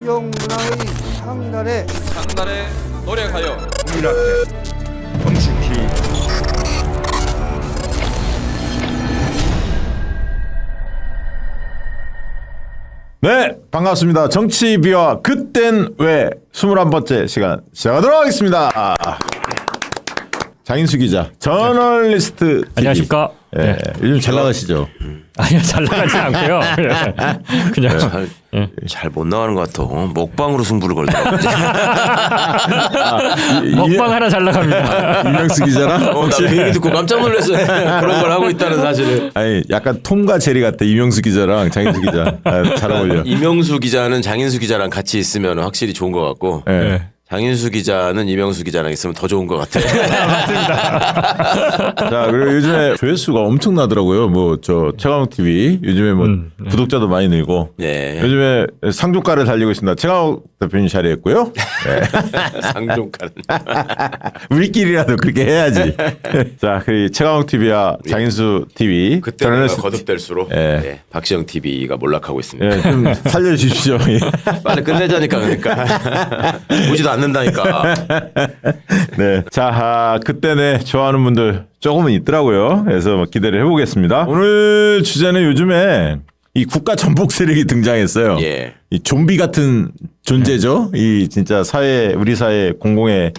문화의 상달에 노력하여 국민한테 정숙히 네, 반갑습니다. 정치비와 그땐 왜 21번째 시간 시작하도록 하겠습니다. 장인수 기자, 저널리스트 TV. 안녕하십니까? 예, 네. 요즘 잘 나가시죠? 아니요, 잘 나가지 않고요. 그냥 잘 못 나가는 것 같아. 먹방으로 승부를 걸더라고. 먹방 하나 잘 나갑니다. 이명수 기자랑 나 그 얘기 듣고 깜짝 놀랐어. 그런 걸 하고 있다는 사실을. 아니 약간 톰과 제리 같아. 이명수 기자랑 장인수 기자. 아, 잘 어울려. 이명수 기자는 장인수 기자랑 같이 있으면 확실히 좋은 것 같고 예. 장인수 기자는 이명수 기자랑 있으면 더 좋은 것 같아. 자, 그리고 요즘에 조회수가 엄청 나더라고요. 뭐 저 최강욱 TV 요즘에 뭐 구독자도 많이 늘고. 네. 요즘에 상종가를 달리고 있습니다. 최강욱 대표님 자리했고요. 네. 상종가는. 우리끼리라도 그렇게 해야지. 자, 그 최강욱 TV와 장인수 TV. 그때 내가 거듭될수록 예. 네, 박시영 TV가 몰락하고 있습니다. 예, 좀 살려주십시오. 빨리 끝내자니까 그러니까. 보지도 않는다니까. 네. 자, 그때는 좋아하는 분들 조금은 있더라고요. 그래서 뭐 기대를 해보겠습니다. 오늘 주제는 요즘에 이 국가 전복 세력이 등장했어요. 예. 이 좀비 같은 존재죠. 이 진짜 우리 사회 공공의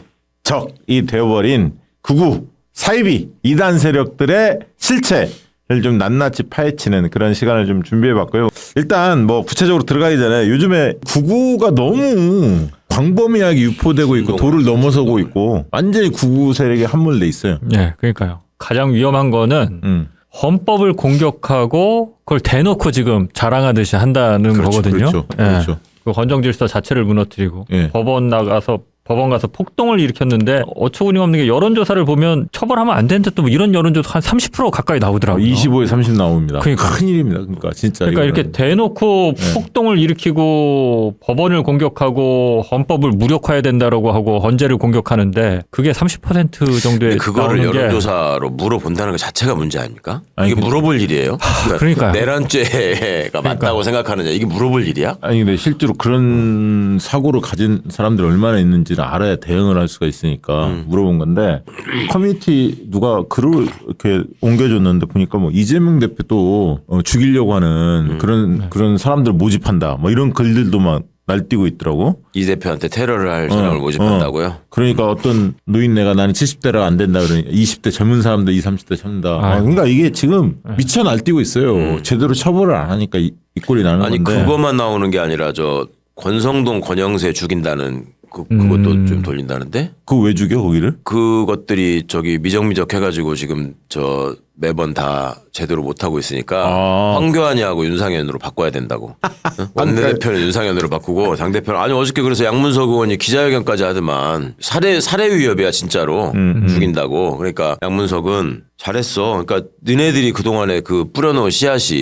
적이 되어버린 극우, 사이비, 이단 세력들의 실체를 좀 낱낱이 파헤치는 그런 시간을 좀 준비해봤고요. 일단 뭐 구체적으로 들어가기 전에 요즘에 극우가 너무 광범위하게 유포되고 있고 도를 넘어서고 있고 완전히 극우 세력에 함몰돼 있어요. 네, 그러니까요. 가장 위험한 거는 헌법을 공격하고 그걸 대놓고 지금 자랑하듯이 한다는 거거든요. 그렇죠. 예. 그렇죠. 그 헌정 질서 자체를 무너뜨리고 예. 법원 가서 폭동을 일으켰는데 어처구니 없는 게 여론조사를 보면 처벌하면 안 되는데 또 뭐 이런 여론조사 한 30% 가까이 나오더라고요. 25에 30 나옵니다. 그러니까. 큰일입니다. 그러니까 진짜. 그러니까 이거는. 이렇게 대놓고 폭동을 일으키고 법원을 공격하고 헌법을 무력화해야 된다라고 하고 헌재를 공격하는데 그게 30% 정도에 그거를 나오는 게 여론조사로 물어본다는 것 자체가 문제 아닙니까? 아니, 이게 물어볼 일이에요? 그러니까요. 내란죄가 맞다고 생각하느냐 이게 물어볼 일이야? 아니 근데 실제로 그런 사고를 가진 사람들이 얼마나 있는지를 알아야 대응을 할 수가 있으니까 물어본 건데 커뮤니티 누가 글을 이렇게 옮겨줬는데 보니까 뭐 이재명 대표도 죽이려고 하는 그런 사람들 모집한다 뭐 이런 글들도 막 날뛰고 있더라고. 이 대표한테 테러를 할 사람을 모집한다고요? 그러니까 어떤 노인네가 나는 70대라 안 된다 그러니 20대 젊은 사람들 20, 30대 참는다. 그러니까 이게 지금 미쳐 날뛰고 있어요. 제대로 처벌을 안 하니까 이 꼴이 나는 아니 건데. 그것만 나오는 게 아니라 저 권성동 권영세 죽인다는 그것도 좀 돌린다는데? 그거 왜 죽여 거기를? 그것들이 저기 미적미적 해가지고 지금 저 매번 다 제대로 못하고 있으니까 황교안이하고 윤상현으로 바꿔야 된다고. 원내대표는 윤상현으로 바꾸고 당대표는 아니 어저께 그래서 양문석 의원이 기자회견까지 하더만 살해 위협이야 진짜로 죽인다고. 그러니까 양문석은 잘했어. 그러니까 너네들이 그동안에 그 뿌려놓은 씨앗이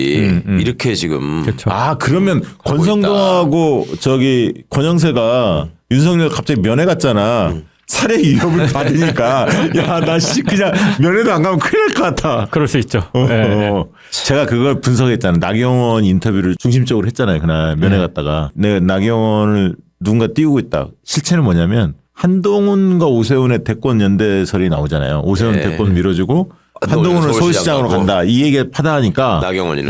이렇게 지금 그렇죠. 그러면 권성동하고 저기 권영세가 윤석열 갑자기 면회 갔잖아. 살해 위협을 받으니까 야 나 그냥 면회도 안 가면 큰일 날 것 같아. 그럴 수 있죠. 네. 제가 그걸 분석했잖아요. 나경원 인터뷰를 중심적으로 했잖아요. 그날 면회 갔다가 내가 나경원을 누군가 띄우고 있다. 실체는 뭐냐면 한동훈과 오세훈의 대권 연대설이 나오잖아요. 오세훈 대권 밀어주고 한동훈은 서울시장으로 간다. 이 얘기가 파다하니까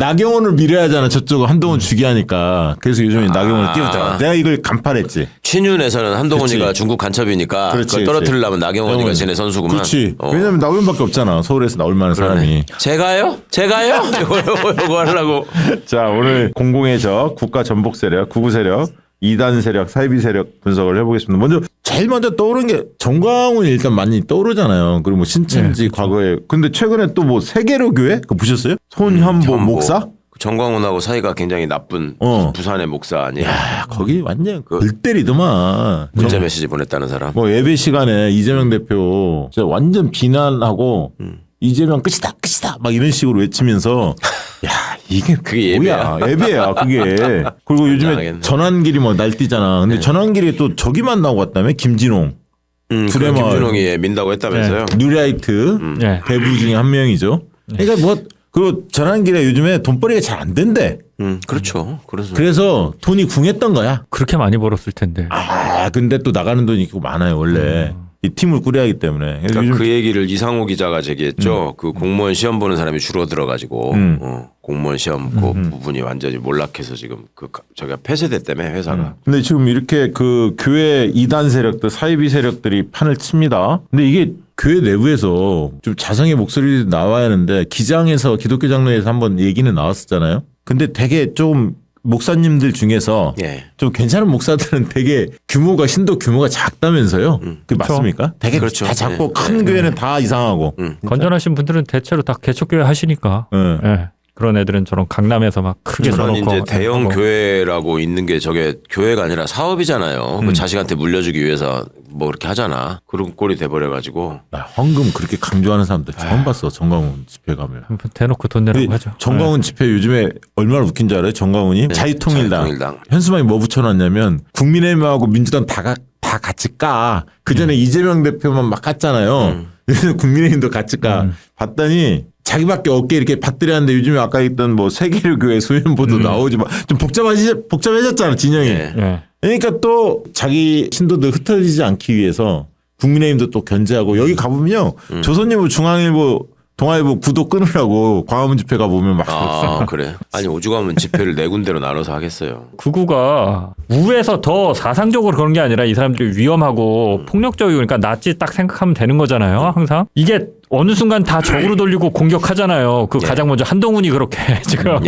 나경원을 밀어야 하잖아. 저쪽은 한동훈 죽이 하니까. 그래서 요즘에 나경원을 띄웠잖아. 내가 이걸 간파했지. 친윤에서는 한동훈이가 그렇지. 중국 간첩이니까 그걸 떨어뜨리려면 나경원이가 지네 선수구만. 그렇지. 왜냐하면 나경원밖에 없잖아. 서울에서 나올 만한 사람이. 제가요? 이거 하려고. 자, 오늘 공공의 적, 국가 전복 세력, 구구 세력, 이단 세력, 사이비 세력 분석을 해보겠습니다. 제일 먼저 떠오르는 게 정광훈이 일단 많이 떠오르잖아요. 그리고 뭐 신천지 과거에. 근데 최근에 또 뭐 세계로 교회? 그거 보셨어요? 손현보 목사? 정광훈하고 사이가 굉장히 나쁜 부산의 목사 아니에요? 야, 거기 완전 불때리더만. 문자 메시지 보냈다는 사람. 뭐 예배 시간에 이재명 대표 진짜 완전 비난하고 이재명 끝이다 막 이런 식으로 외치면서 야 이게 그게 뭐야 예배야 그게. 그리고 요즘에 전환길이 뭐 날뛰잖아. 근데 전환길이 또 저기만 나오고 왔다며 김진홍. 김진홍이 민다고 했다면서요? 뉴라이트 배부 중에 한 명이죠. 그러니까 뭐 그 전환길에 요즘에 돈벌이가 잘 안 된대. 그렇죠. 그래서 돈이 궁했던 거야. 그렇게 많이 벌었을 텐데. 근데 또 나가는 돈이 많아요 원래. 이 팀을 꾸려야 하기 때문에. 그러니까 요즘 그 얘기를 이상호 기자가 제기했죠. 그 공무원 시험 보는 사람이 줄어들어가지고 공무원 시험 그 부분이 완전히 몰락해서 지금 저기가 폐쇄됐다며 회사가. 근데 지금 이렇게 그 교회 이단 세력들, 사이비 세력들이 판을 칩니다. 근데 이게 교회 내부에서 좀 자성의 목소리도 나와야 하는데 기장에서 기독교 장로에서 한번 얘기는 나왔었잖아요. 근데 되게 좀 목사님들 중에서 예. 좀 괜찮은 목사들은 되게 신도 규모가 작다면서요. 그 맞습니까? 되게 그렇죠. 다 작고 예. 큰 교회는 다 이상하고. 건전하신 분들은 대체로 다 개척교회 하시니까. 예. 예. 그런 애들은 저런 강남에서 막 크게 저는 써놓고 이제 대형 하고. 교회라고 있는 게 저게 교회가 아니라 사업이잖아요. 그 자식한테 물려주기 위해서 뭐 그렇게 하잖아. 그런 꼴이 돼버려가지고. 나 헌금 그렇게 강조하는 사람들 처음 봤어. 정광훈 집회 가면. 대놓고 돈 내라고 근데 하죠. 정광훈 집회 요즘에 얼마나 웃긴 줄 알아요? 정광훈이 자유통일당. 자유통일당. 현수막에 뭐 붙여놨냐면 국민의힘하고 민주당 다 같이 까. 그 전에 이재명 대표만 막 깠잖아요. 그래서 국민의힘도 같이 까. 봤더니 자기밖에 없게 이렇게 받들였는데 요즘에 아까 있던 뭐 세계를 교회 소연보도 나오지 막 좀 복잡해졌잖아 진영이. 네. 예. 그러니까 또 자기 신도들 흩어지지 않기 위해서 국민의힘도 또 견제하고 여기 가보면요 조선일보, 중앙일보, 동아일보 구독 끊으라고 광화문 집회 가보면 막 아 그래. 아니 오죽하면 집회를 네 군데로 나눠서 하겠어요. 구구가 우에서 더 사상적으로 그런 게 아니라 이 사람들이 위험하고 폭력적이고 그러니까 낫지 딱 생각하면 되는 거잖아요. 항상 이게 어느 순간 다 적으로 돌리고 공격하잖아요. 그 가장 먼저 한동훈이 그렇게 지금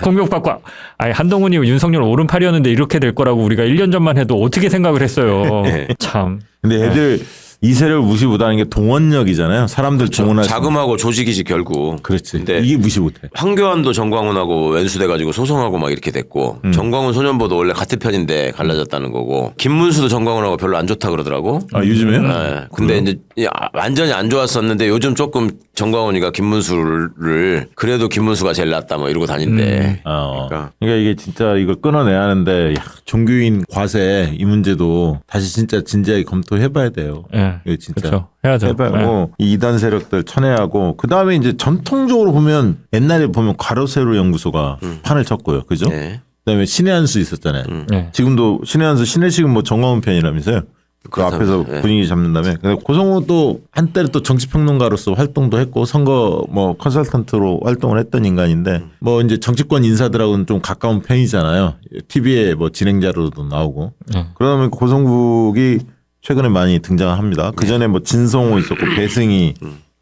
공격받고 아니 한동훈이 윤석열 오른팔이었는데 이렇게 될 거라고 우리가 1년 전만 해도 어떻게 생각을 했어요. 참. 근데 애들 이 세력을 무시 못하는 게 동원력이잖아요. 사람들 동원할 수 자금하고 조직이지 결국. 그렇지. 근데 이게 무시 못해. 황교안도 정광훈하고 왼수돼가지고 소송하고 막 이렇게 됐고 정광훈 소년보도 원래 같은 편인데 갈라졌다는 거고 김문수도 정광훈하고 별로 안 좋다 그러더라고. 아 요즘에요? 네. 근데 이제 완전히 안 좋았었는데 요즘 조금 정광훈이가 김문수를 그래도 김문수가 제일 낫다 뭐 이러고 다닌대. 그러니까 이게 진짜 이걸 끊어내야 하는데 종교인 과세 이 문제도 다시 진짜 진지하게 검토해봐야 돼요. 예. 이거 진짜 그렇죠. 해야죠. 해봐고 이 이단 세력들 천외하고 그 다음에 이제 전통적으로 보면 옛날에 보면 가로세로 연구소가 판을 쳤고요, 그죠? 네. 그다음에 신의 한수 있었잖아요. 예. 지금도 신의 한수 신의식은 뭐 정광훈 편이라면서요. 그 앞에서 예. 분위기 잡는 다음에 고성우 또 한때는 또 정치평론가로서 활동도 했고 선거 뭐 컨설턴트로 활동을 했던 인간인데 뭐 이제 정치권 인사들하고는 좀 가까운 편이잖아요. TV에 뭐 진행자로도 나오고 그러면 고성국이 최근에 많이 등장합니다. 그 전에 뭐 진성호 있었고 배승희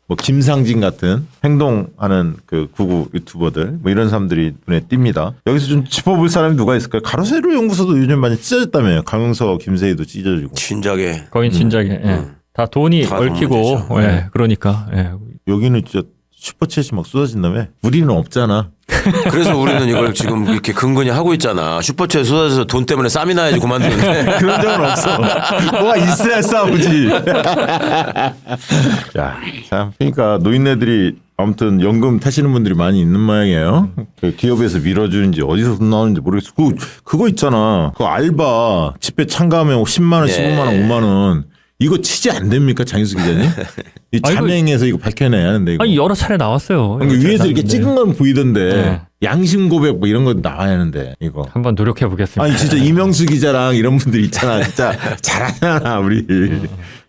뭐 김상진 같은 행동하는 그 구구 유튜버들 뭐 이런 사람들이 눈에 띕니다. 여기서 좀 짚어볼 사람이 누가 있을까요? 가로세로 연구소도 요즘 많이 찢어졌다며요. 강용석, 김세희도 찢어지고. 진작에. 거의 진작에. 예. 다 돈이 다 얽히고. 돈이 예. 그러니까. 예. 여기는 진짜 슈퍼챗이 막 쏟아진다며? 우리는 없잖아. 그래서 우리는 이걸 지금 이렇게 근근히 하고 있잖아. 슈퍼챗 쏟아져서 돈 때문에 쌈이 나야지 그만두는데. 그런 적은 없어. 뭐가 있어야 싸우지. 자, 참. 그러니까 노인네들이 아무튼 연금 타시는 분들이 많이 있는 모양이에요. 그 기업에서 밀어주는지 어디서 돈 나오는지 모르겠어. 그거 있잖아. 그 알바 집회 참가하면 10만 원, 15만 원, 5만 원. 이거 취재 안 됩니까, 장유수 기자님? 이 자맹해서 이거 밝혀내야 하는데 이거. 아니 여러 차례 나왔어요. 그러니까 위에서 이렇게 찍은 건 보이던데 네. 양심 고백 뭐 이런 거 나와야 하는데 이거. 한번 노력해 보겠습니다. 아니 진짜 이명수 기자랑 이런 분들 있잖아. 진짜 잘하잖아 우리.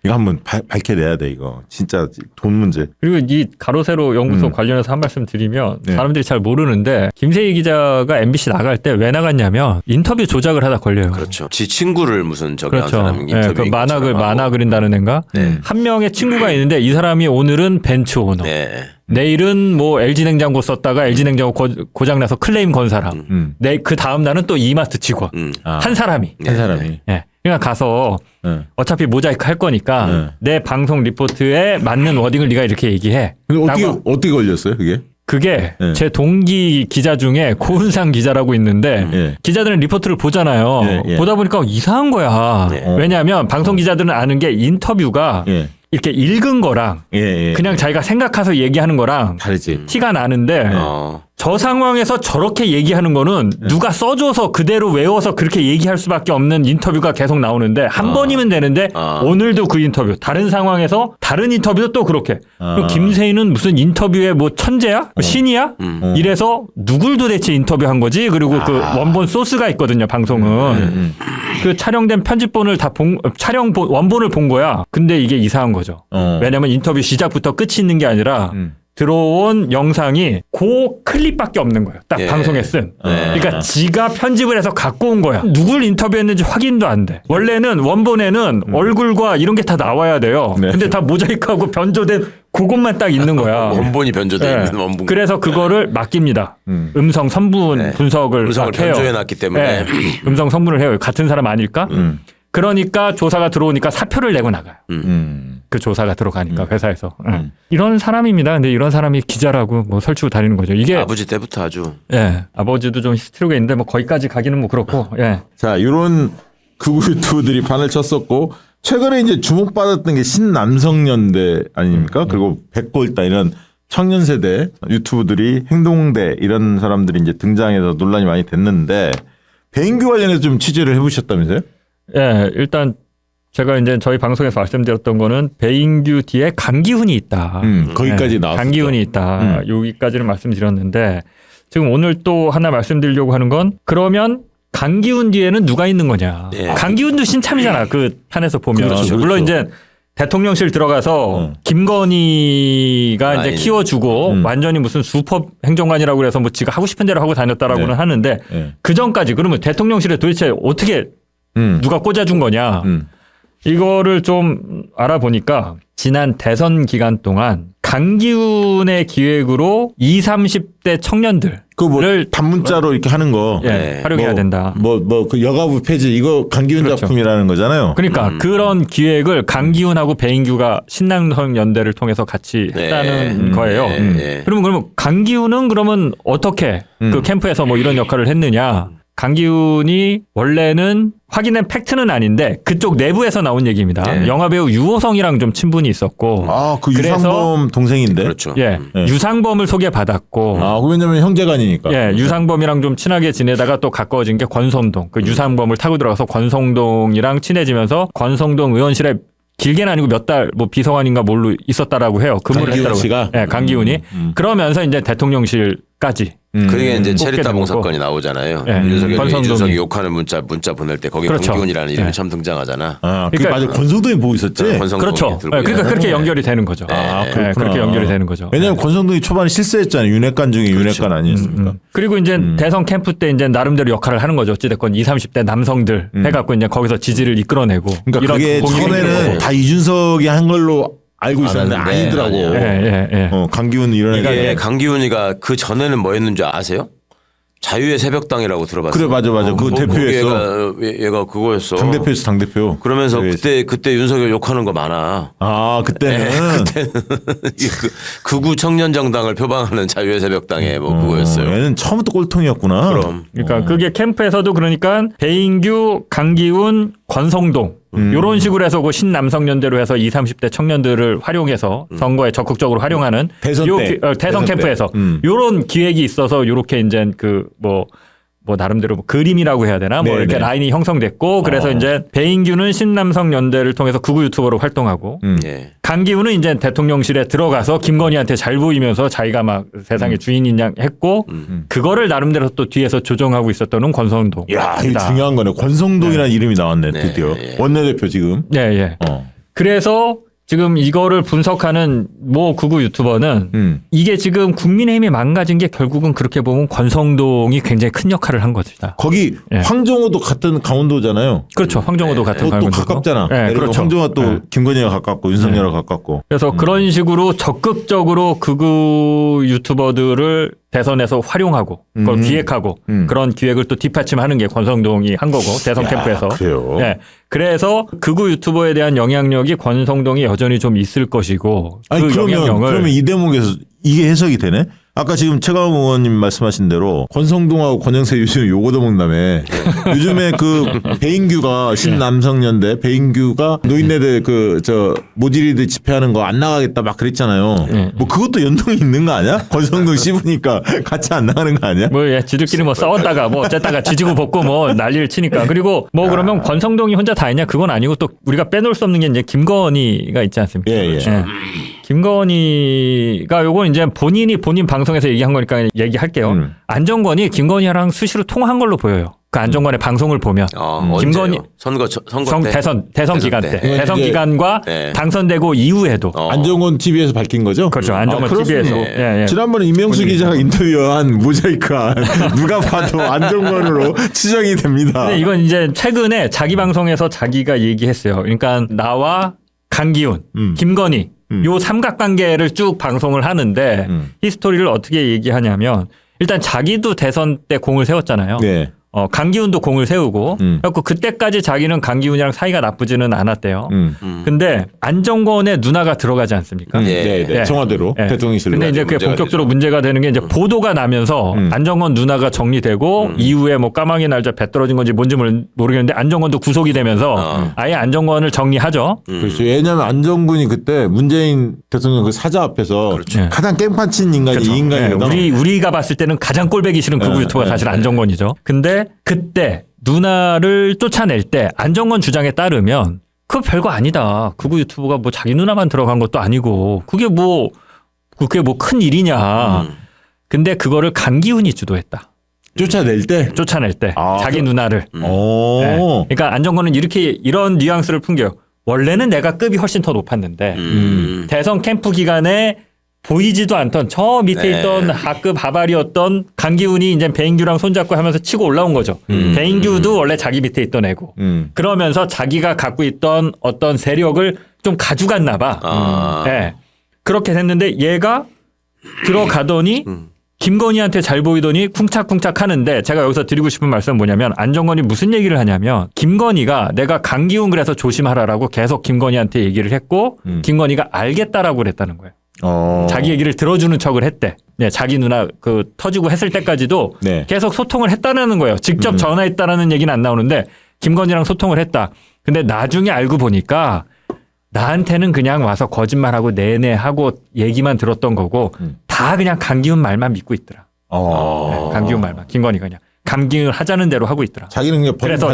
이거 한번 밝혀내야 돼 이거. 진짜 돈 문제. 그리고 이 가로세로 연구소 관련해서 한 말씀 드리면 네. 사람들이 잘 모르는데 김세희 기자가 MBC 나갈 때 왜 나갔냐면 인터뷰 조작을 하다 걸려요. 그렇죠. 지 친구를 무슨 저기 한 그렇죠. 사람이 예, 인터뷰 그 만화 그린다는 애인가? 한 명의 친구가 있는데 이 사람이 오늘은 벤츠 오너. 네. 내일은 뭐 LG 냉장고 썼다가 LG 냉장고 고장나서 클레임 건 사람. 그 다음 날은 또 이마트 직원. 한 사람이. 한 사람이. 예. 그러니까 가서 어차피 모자이크 할 거니까 내 방송 리포트에 맞는 워딩을 네가 이렇게 얘기해. 근데 라고. 어떻게 걸렸어요 그게? 그게 네. 제 동기 기자 중에 고은상 기자라고 있는데 네. 기자들은 리포트를 보잖아요. 네, 네. 보다 보니까 이상한 거야. 왜냐하면 방송 기자들은 아는 게 인터뷰가 예. 이렇게 읽은 거랑 예. 그냥 자기가 생각해서 얘기하는 거랑 다르지. 티가 나는데 저 상황에서 저렇게 얘기하는 거는 누가 써줘서 그대로 외워서 그렇게 얘기할 수밖에 없는 인터뷰가 계속 나오는데 한 번이면 되는데 오늘도 그 인터뷰 다른 상황에서 다른 인터뷰도 또 그렇게 그럼 김세희는 무슨 인터뷰에 뭐 천재야? 신이야? 이래서 누굴 도대체 인터뷰한 거지? 그리고 그 원본 소스가 있거든요 방송은 그 촬영된 편집본을 다 원본을 본 거야. 근데 이게 이상한 거죠. 왜냐면 인터뷰 시작부터 끝이 있는 게 아니라 들어온 영상이 그 클립밖에 없는 거예요. 딱 예. 방송에 쓴. 그러니까 지가 편집을 해서 갖고 온 거야. 누굴 인터뷰했는지 확인도 안 돼. 원래는 원본에는 얼굴과 이런 게 다 나와야 돼요. 네. 근데 다 모자이크하고 변조된 그것만 딱 있는 거야. 원본이 변조되어 네. 있는 원본. 그래서 그거를 맡깁니다. 음성 선분 네. 분석을 음성을 막 해요. 변조해놨기 때문에. 네. 음성 선분을 해요. 같은 사람 아닐까? 그러니까 조사가 들어오니까 사표를 내고 나가요. 그 조사가 들어가니까 회사에서. 이런 사람입니다. 근데 이런 사람이 기자라고 뭐 설치고 다니는 거죠. 이게 아버지 때부터 아주. 예, 아버지도 좀 히스테리가 있는데 뭐 거기까지 가기는 뭐 그렇고. 예. 자, 이런 극우 유튜브들이 판을 쳤었고 최근에 이제 주목받았던 게 신남성연대 아닙니까? 그리고 백골단 이런 청년 세대 유튜브들이 행동대 이런 사람들이 이제 등장해서 논란이 많이 됐는데 배인규 관련해서 좀 취재를 해보셨다면서요? 예, 일단 제가 이제 저희 방송에서 말씀드렸던 거는 배인규 뒤에 강기훈이 있다. 거기까지 예, 나왔죠. 강기훈이 있다. 여기까지는 말씀드렸는데 지금 오늘 또 하나 말씀드리려고 하는 건 그러면 강기훈 뒤에는 누가 있는 거냐. 예. 강기훈도 신참이잖아. 그 판에서 보면. 그렇죠, 물론 그렇죠. 이제 대통령실 들어가서 김건희가 이제 라인. 키워주고 완전히 무슨 수법 행정관이라고 그래서 뭐 지가 하고 싶은 대로 하고 다녔다라고는 네. 하는데 네. 그 전까지 그러면 대통령실에 도대체 어떻게 누가 꽂아준 거냐. 이거를 좀 알아보니까 지난 대선 기간 동안 강기훈의 기획으로 20, 30대 청년들을 그뭐 단문자로 이렇게 하는 거. 예, 네. 활용해야 된다. 그 여가부 폐지 이거 강기훈 그렇죠. 작품이라는 거잖아요. 그러니까 그런 기획을 강기훈하고 배인규가 신남성 연대를 통해서 같이 했다는 거예요. 그러면 강기훈은 그러면 어떻게 그 캠프에서 뭐 이런 역할을 했느냐? 강기훈이 원래는 확인된 팩트는 아닌데 그쪽 내부에서 나온 얘기입니다. 네. 영화배우 유호성이랑 좀 친분이 있었고 그 그래서 유상범 동생인데. 그렇죠. 예, 유상범을 소개받았고 왜냐면 형제간이니까. 예, 유상범이랑 좀 친하게 지내다가 또 가까워진 게 권성동. 그 유상범을 타고 들어가서 권성동이랑 친해지면서 권성동 의원실에 길게는 아니고 몇 달 뭐 비서관인가 뭘로 있었다라고 해요. 근무를 강기훈 했다고. 씨가? 예, 강기훈이. 그러면서 이제 대통령실까지. 그게 이제 뽑게 체리따봉 된 거고. 사건이 나오잖아요. 예. 윤석열이 권성동이. 이준석이 욕하는 문자 보낼 때 거기에 그렇죠. 강기훈이라는 이름이 예. 처음 등장하잖아. 그러니까 맞아. 권성동이 보고 있었지. 권성동이 그렇죠. 들고 예, 그러니까 있는. 그렇게 연결이 되는 거죠. 예, 그렇구나. 그렇게 연결이 되는 거죠. 왜냐면 권성동이 초반에 실수했잖아요. 윤핵관 중에 윤핵관 아니었습니까? 그리고 이제 대선 캠프 때 이제 나름대로 역할을 하는 거죠. 어찌됐건 20, 30대 남성들 해갖고 이제 거기서 지지를 이끌어내고. 그러니까 이런 그게 공익 처음에는 행위를 다 이준석이 한 걸로 알고 있었는데 아는데 아니더라고. 아니에요. 예, 예, 예. 강기훈 이런 이게 애가 강기훈이가 그 전에는 뭐였는지 아세요? 자유의 새벽당이라고 들어봤어요. 그래 맞아. 그거 대표였어. 얘가 그거였어. 당대표였어 당대표. 그러면서 그래. 그때 윤석열 욕하는 거 많아. 그때는 극우 청년 정당을 표방하는 자유의 새벽당의 뭐 그거였어요. 얘는 처음부터 꼴통이었구나. 그럼 그러니까 그게 캠프에서도 그러니까 배인규, 강기훈, 권성동 이런 식으로 해서 그 신남성연대로 해서 20, 30대 청년들을 활용해서 선거에 적극적으로 활용하는 대선 요 때. 대선 대선 캠프에서 이런 기획이 있어서 요렇게 이제 그 뭐 나름대로 뭐 그림이라고 해야 되나 뭐 네네. 이렇게 라인이 형성됐고 그래서 이제 배인규는 신남성연대를 통해서 극우 유튜버로 활동하고 예. 강기훈은 이제 대통령실에 들어가서 김건희한테 잘 보이면서 자기가 막 세상의 주인인 양 했고 그거를 나름대로 또 뒤에서 조정하고 있었던 건 권성동. 야, 이거 중요한 거네. 권성동이라는 이름이 나왔네. 네, 드디어. 예. 원내대표 지금. 예, 예. 그래서 지금 이거를 분석하는 모 극우 유튜버는 이게 지금 국민의힘이 망가진 게 결국은 그렇게 보면 권성동이 굉장히 큰 역할을 한 것이다. 거기 예. 황정호도 같은 강원도잖아요. 그렇죠. 황정호도 같은 또 강원도고. 가깝잖아. 예, 그렇죠. 황정호 또 예. 김건희가 가깝고 윤석열과 가깝고. 그래서 그런 식으로 적극적으로 극우 유튜버들을 대선에서 활용하고 그걸 기획하고 그런 기획을 또 뒷받침하는 게 권성동이 한 거고 대선 캠프에서. 그래요? 예. 그래서 극우 유튜버에 대한 영향력이 권성동이 여전히 좀 있을 것이고 아니 그 영향력을 그러면 이 대목에서 이게 해석이 되네. 아까 지금 최강 의원님 말씀하신 대로 권성동하고 권영세 요즘 요거 먹다며 요즘에 그 배인규가 신남성연대 배인규가 노인네들 그 저 모질이들 집회하는 거 안 나가겠다 막 그랬잖아요. 뭐 그것도 연동이 있는 거 아니야? 권성동 씹으니까 같이 안 나가는 거 아니야? 뭐 지들끼리 뭐 싸웠다가 뭐 어쨌다가 지지고 볶고 뭐 난리를 치니까. 그리고 뭐 그러면 권성동이 혼자 다 했냐? 그건 아니고 또 우리가 빼놓을 수 없는 게 이제 김건희가 있지 않습니까? 예. 김건희가 요건 이제 본인이 본인 방송에서 얘기한 거니까 얘기할게요. 안정권이 김건희랑 수시로 통화한 걸로 보여요. 그 안정권의 방송을 보면 김건희 선거 때 대선 기간 때 네. 대선 기간과 네. 당선되고 이후에도 안정권 TV에서 밝힌 거죠? 그렇죠. 안정권 그렇습니다. TV에서 예. 지난번에 이명수 기자가 인터뷰한 모자이크한 누가 봐도 안정권으로 추정이 됩니다. 근데 이건 이제 최근에 자기 방송에서 자기가 얘기했어요. 그러니까 나와 강기훈, 김건희 요 삼각관계를 쭉 방송을 하는데 히스토리를 어떻게 얘기하냐면 일단 자기도 대선 때 공을 세웠잖아요. 네. 강기훈도 공을 세우고 그래서 그때까지 자기는 강기훈이랑 사이가 나쁘지는 않았대요. 근데 안정권의 누나가 들어가지 않습니까? 네. 청와대로 대통령실로. 근데 이제 그게 본격적으로 문제가 되는 게 이제 보도가 나면서 안정권 누나가 정리되고 이후에 뭐 까마귀 날짜 배 떨어진 건지 뭔지 모르겠는데 안정권도 구속이 되면서 아예 안정권을 정리하죠. 그렇죠. 왜냐하면 안정군이 그때 문재인 대통령 그 사자 앞에서 가장 깽판 친 인간이 이 인간이거든. 우리가 봤을 때는 가장 꼴배기 싫은 극우 유튜버가 사실 안정권이죠. 근데 그때 누나를 쫓아낼 때 안정권 주장에 따르면 그거 별거 아니다. 극우 유튜브가 뭐 자기 누나만 들어간 것도 아니고 그게 뭐 큰 일이냐. 근데 그거를 강기훈이 주도했다. 쫓아낼 때? 쫓아낼 때 자기 누나를. 오. 네. 그러니까 안정권은 이런 뉘앙스를 풍겨요. 원래는 내가 급이 훨씬 더 높았는데 대선 캠프 기간에 보이지도 않던 저 밑에 있던 하급 하발이었던 강기훈이 이제 배인규랑 손잡고 하면서 치고 올라온 거죠. 배인규도 원래 자기 밑에 있던 애고. 그러면서 자기가 갖고 있던 어떤 세력을 좀 가져갔나 봐. 네. 그렇게 됐는데 얘가 들어가더니 김건희한테 잘 보이더니 쿵착쿵착 하는데 제가 여기서 드리고 싶은 말씀은 뭐냐면 안정권이 무슨 얘기를 하냐면 김건희가 내가 강기훈 그래서 조심하라라고 계속 김건희한테 얘기를 했고 김건희가 알겠다라고 그랬다는 거예요. 자기 얘기를 들어주는 척을 했대. 네, 자기 누나 그 터지고 했을 때까지도 계속 소통을 했다는 거예요. 직접 전화했다라는 얘기는 안 나오는데 김건희랑 소통을 했다. 근데 나중에 알고 보니까 나한테는 그냥 와서 거짓말하고 내내 하고 얘기만 들었던 거고 다 그냥 강기훈 말만 믿고 있더라. 네, 강기훈 말만. 김건희가 그냥 감기를 하자는 대로 하고 있더라. 자기는 그냥 그래서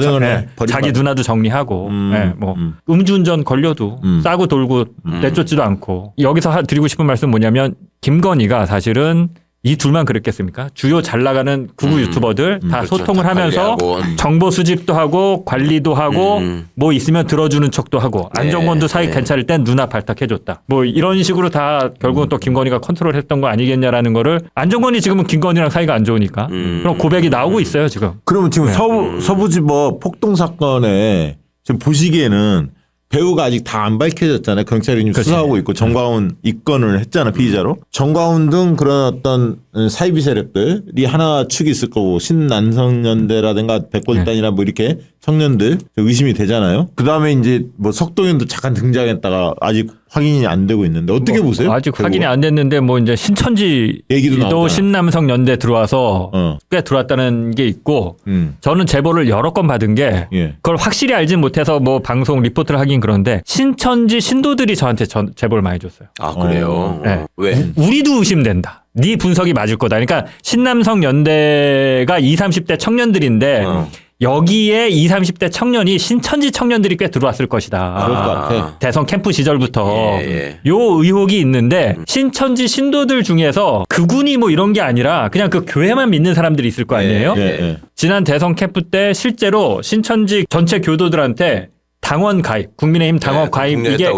자기 누나도 정리하고 뭐 음주운전 걸려도 싸고 돌고 내쫓지도 않고. 여기서 드리고 싶은 말씀 뭐냐면 김건희가 사실은 이 둘만 그랬겠습니까? 주요 잘 나가는 극우 유튜버들 다 그렇죠. 소통을 다 하면서 관리하고. 정보 수집도 하고 관리도 하고 뭐 있으면 들어주는 척도 하고 안정권도 사이 괜찮을 땐 누나 발탁해줬다. 뭐 이런 식으로 다 결국은 또 김건희가 컨트롤했던 거 아니겠냐라는 거를 안정권이 지금은 김건희랑 사이가 안 좋으니까 그런 고백이 나오고 있어요 지금. 그러면 지금 서부지법 폭동 사건에 지금 보시기에는 배우가 아직 다 안 밝혀졌잖아요. 경찰이 지금 수사하고 있고 정광훈 입건을 했잖아 피의자로. 정광훈 등 그런 어떤 사이비 세력들이 하나 축이 있을 거고 신남성연대라든가 백골단이나 뭐 이렇게 청년들 의심이 되잖아요. 그 다음에 이제 뭐 석동현도 잠깐 등장했다가 아직 확인이 안 되고 있는데 어떻게 보세요? 아직 결국은? 확인이 안 됐는데 뭐 이제 신천지 얘기도 또 나오잖아. 신남성 연대 들어와서 꽤 들어왔다는 게 있고 저는 제보를 여러 건 받은 게 그걸 확실히 알진 못해서 뭐 방송 리포트를 하긴 그런데 신천지 신도들이 저한테 제보를 많이 줬어요. 아 그래요? 네. 왜? 우리도 의심된다. 네 분석이 맞을 거다. 그러니까 신남성 연대가 20, 30대 청년들인데 여기에 20, 30대 청년이 신천지 청년들이 꽤 들어왔을 것이다. 그럴 것 같아. 대선 캠프 시절부터 요 의혹이 있는데 신천지 신도들 중에서 그군이 뭐 이런 게 아니라 그냥 그 교회만 믿는 사람들이 있을 거 아니에요? 지난 대선 캠프 때 실제로 신천지 전체 교도들한테 당원 가입, 국민의힘 당원 가입 이게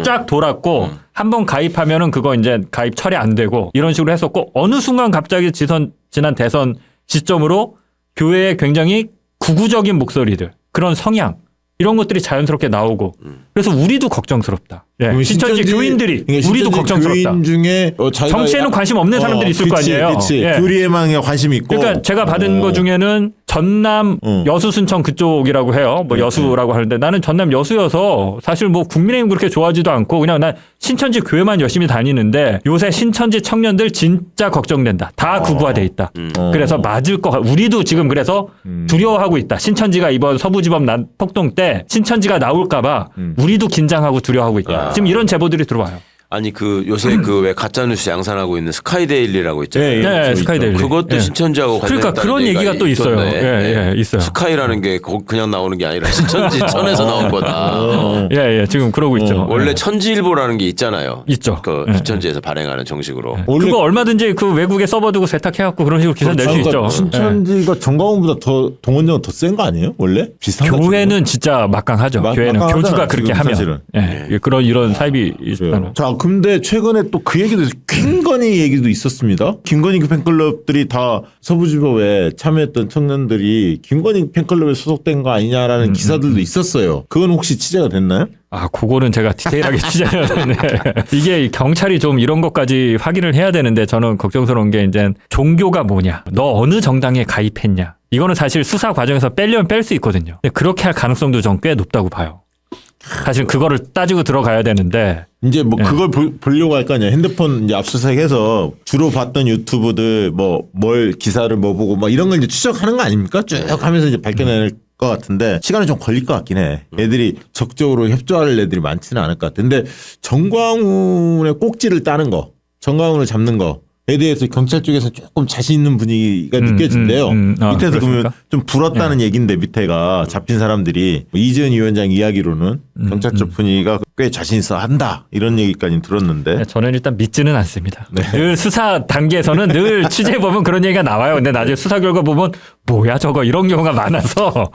쫙 돌았고 한 번 가입하면은 그거 이제 가입 철회 안 되고 이런 식으로 했었고 어느 순간 갑자기 지난 대선 시점으로 교회에 굉장히 구구적인 목소리들 그런 성향 이런 것들이 자연스럽게 나오고 그래서 우리도 걱정스럽다. 신천지 교인들이 우리도 걱정스럽다. 교인 중에 정치에는 관심 없는 사람들이 있을 거 아니에요. 교리에만 관심 있고. 그러니까 제가 받은 거 중에는 전남 여수 순천 그쪽이라고 해요. 뭐 여수라고 하는데 나는 전남 여수여서 사실 뭐 국민의힘 그렇게 좋아하지도 않고 그냥 난 신천지 교회만 열심히 다니는데 요새 신천지 청년들 진짜 걱정된다. 다 구구화돼 있다. 그래서 맞을 거 우리도 지금 그래서 두려워하고 있다. 신천지가 이번 서부지법 폭동 때 신천지가 나올까봐 우리도 긴장하고 두려워하고 있다. 지금 이런 제보들이 들어와요. 아니 그 요새 그 왜 가짜 뉴스 양산하고 있는 스카이데일리라고 있잖아요. 네, 스카이데일리. 그것도 신천지하고 그러니까 관련된 그런 얘기가 또 있어요. 있던데. 있어요. 스카이라는 게 그냥 나오는 게 아니라 신천지 천에서 나온 거다. 지금 그러고 있죠. 원래 천지일보라는 게 있잖아요. 있죠. 그 신천지에서 발행하는 정식으로. 그거 얼마든지 그 외국에 서버 두고 세탁해갖고 그런 식으로 기사 낼 수 있죠. 신천지가 정광훈보다 더 동원자가 더 센 거 아니에요? 원래? 비슷한가? 교회는 진짜 막강하죠. 교회는 막강하잖아, 교주가 그렇게 지금 하면 사실은. 그런 이런 사입이 있다는. 자, 근데 최근에 또 그 얘기도 김건희 얘기도 있었습니다. 김건희 팬클럽들이 다 서부지법에 참여했던 청년들이 김건희 팬클럽에 소속된 거 아니냐라는 기사들도 있었어요. 그건 혹시 취재가 됐나요? 그거는 제가 디테일하게 취재해야 되는데 이게 경찰이 좀 이런 것까지 확인을 해야 되는데 저는 걱정스러운 게 이제 종교가 뭐냐, 너 어느 정당에 가입했냐, 이거는 사실 수사 과정에서 빼려면 뺄 수 있거든요. 근데 그렇게 할 가능성도 전 꽤 높다고 봐요. 사실 그거를 따지고 들어가야 되는데 이제 뭐 그걸 보려고 할 거 아니야. 핸드폰 이제 압수수색해서 주로 봤던 유튜브들 뭘 기사를 뭐 보고 막 이런 걸 이제 추적하는 거 아닙니까? 쭉 하면서 이제 밝혀낼 것 같은데 시간이 좀 걸릴 것 같긴 해. 애들이 적극적으로 협조할 애들이 많지는 않을 것 같아. 근데 정광훈의 꼭지를 따는 거, 정광훈을 잡는 거. 에 대해서 경찰 쪽에서 조금 자신 있는 분위기가 느껴진대요. 밑에서 보면 좀 불었다는 얘기인데 밑에가 잡힌 사람들이 이재은 위원장 이야기로는 경찰 쪽 분위기가 꽤 자신 있어 한다 이런 얘기까지 들었는데 저는 일단 믿지는 않습니다. 늘 수사 단계에서는 늘 취재해 보면 그런 얘기가 나와요. 근데 나중에 수사 결과 보면 뭐야 저거 이런 경우가 많아서.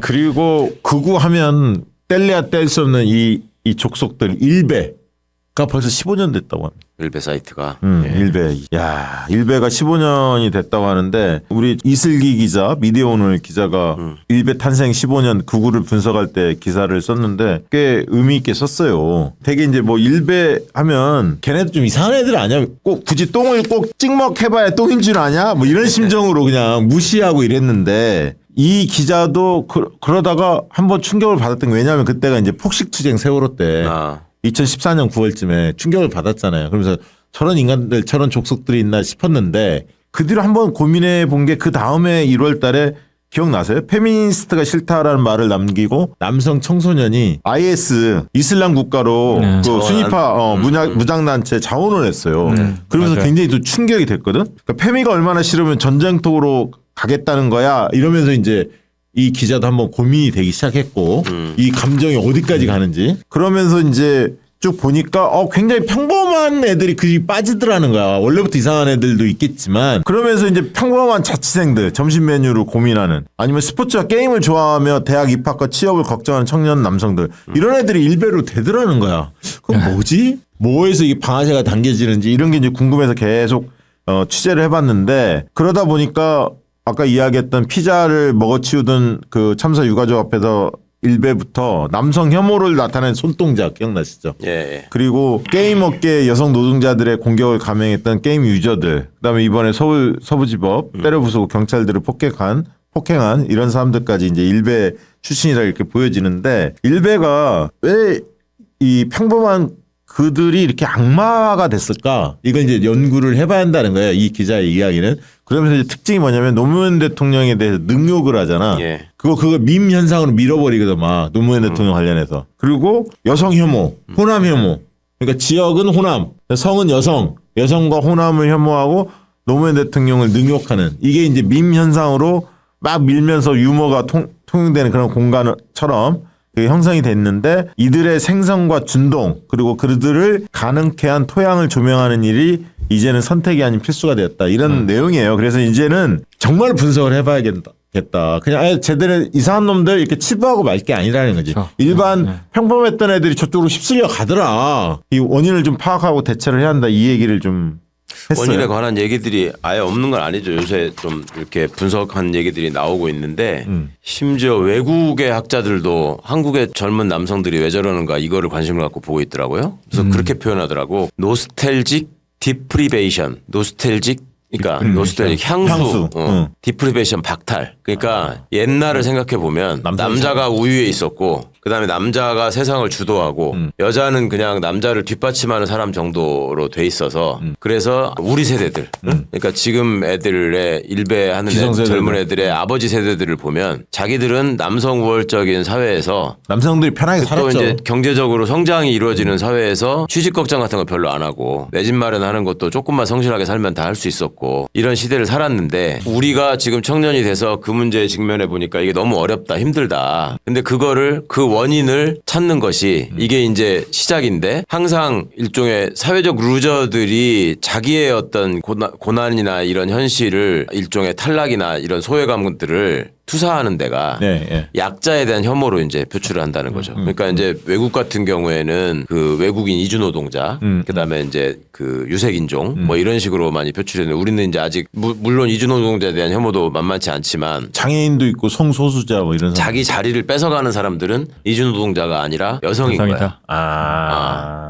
그리고 극우하면 뗄래야 뗄 수 없는 이 족속들 일베가 벌써 15년 됐다고 합니다. 일베 사이트가. 일베. 야, 일베가 15년이 됐다고 하는데 우리 이슬기 기자, 미디어오늘 기자가 일베 탄생 15년 극우를 분석할 때 기사를 썼는데 꽤 의미 있게 썼어요. 되게 이제 뭐 일베 하면 걔네도 좀 이상한 애들 아니야? 꼭 굳이 똥을 꼭 찍먹해봐야 똥인 줄 아냐? 뭐 이런 심정으로 그냥 무시하고 이랬는데 이 기자도 그러다가 한번 충격을 받았던 게 왜냐하면 그때가 이제 폭식투쟁 세월호 때 2014년 9월쯤에 충격을 받았잖아요. 그러면서 저런 인간들, 저런 족속들이 있나 싶었는데 그 뒤로 한번 고민해 본 게 그 다음에 1월 달에 기억나세요? 페미니스트가 싫다라는 말을 남기고 남성 청소년이 IS 이슬람 국가로 그 순위파 무장단체 자원을 했어요. 그러면서 맞아요. 굉장히 또 충격이 됐거든. 그러니까 페미가 얼마나 싫으면 전쟁통으로 가겠다는 거야. 이러면서 이제 이 기자도 한번 고민이 되기 시작했고 이 감정이 어디까지 가는지 그러면서 이제 쭉 보니까 굉장히 평범한 애들이 그리 빠지더라는 거야. 원래부터 이상한 애들도 있겠지만 그러면서 이제 평범한 자취생들 점심 메뉴를 고민하는 아니면 스포츠와 게임을 좋아하며 대학 입학과 취업을 걱정하는 청년 남성들 이런 애들이 일배로 되더라는 거야. 그럼 뭐지? 뭐에서 이 방아쇠가 당겨지는지 이런 게 이제 궁금해서 계속 취재를 해봤는데 그러다 보니까 아까 이야기했던 피자를 먹어치우던 그 참사 유가족 앞에서 일베부터 남성 혐오를 나타낸 손동작 기억나시죠? 예. 그리고 게임 업계 여성 노동자들의 공격을 감행했던 게임 유저들, 그다음에 이번에 서부지법 때려 부수고 경찰들을 폭행한 이런 사람들까지 이제 일베 출신이라 이렇게 보여지는데 일베가 왜 이 평범한 그들이 이렇게 악마가 됐을까? 이걸 이제 연구를 해봐야 한다는 거예요. 이 기자의 이야기는. 그러면서 이제 특징이 뭐냐면 노무현 대통령에 대해서 능욕을 하잖아. 예. 그거 밈 현상으로 밀어버리거든 막 노무현 대통령 관련해서. 그리고 여성 혐오, 호남 혐오. 그러니까 지역은 호남, 성은 여성, 여성과 호남을 혐오하고 노무현 대통령을 능욕하는 이게 이제 밈 현상으로 막 밀면서 유머가 통용되는 그런 공간처럼 형성이 됐는데 이들의 생성과 준동 그리고 그들을 가능케 한 토양을 조명하는 일이 이제는 선택이 아닌 필수가 되었다. 이런 내용이에요. 그래서 이제는 정말 분석을 해봐야겠다. 그냥 제대로 이상한 놈들 이렇게 치부하고 말 게 아니라는 거지. 그렇죠. 일반 평범했던 애들이 저쪽으로 휩쓸려 가더라. 이 원인을 좀 파악하고 대처를 해야 한다. 이 얘기를 좀 했어요. 원인에 관한 얘기들이 아예 없는 건 아니죠. 요새 좀 이렇게 분석한 얘기들이 나오고 있는데 심지어 외국의 학자들도 한국의 젊은 남성들이 왜 저러는가 이거를 관심을 갖고 보고 있더라고요. 그래서 그렇게 표현하더라고. 노스텔직 디프리베이션, 노스텔직 그러니까 노스텔릭 향수, 응. 디프리베이션 박탈. 그러니까 옛날을 생각해 보면 남자가 우위에 있었고 그다음에 남자가 세상을 주도하고 여자는 그냥 남자를 뒷받침하는 사람 정도로 돼 있어서 그래서 우리 세대들 그러니까 지금 애들의 일배하는 젊은 애들의 아버지 세대들을 보면 자기들은 남성 우월적인 사회에서 남성들이 편하게 또 살았죠. 이제 경제적으로 성장이 이루어지는 사회에서 취직 걱정 같은 거 별로 안 하고 내 집 마련하는 것도 조금만 성실하게 살면 다 할 수 있었고 이런 시대를 살았는데 우리가 지금 청년이 돼서 그 문제에 직면해 보니까 이게 너무 어렵다 힘들다. 근데 그거를 그 원인을 찾는 것이 이게 이제 시작인데 항상 일종의 사회적 루저들이 자기의 어떤 고난이나 이런 현실을 일종의 탈락이나 이런 소외감들을 투사하는 데가 네, 예. 약자에 대한 혐오로 이제 표출을 한다는 거죠. 그러니까 이제 외국 같은 경우에는 그 외국인 이주 노동자, 그다음에 이제 그 유색인종 뭐 이런 식으로 많이 표출했는데 우리는 이제 아직 물론 이주 노동자에 대한 혐오도 만만치 않지만 장애인도 있고 성소수자 뭐 이런 사람. 자기 자리를 뺏어가는 사람들은 이주 노동자가 아니라 여성인 거야.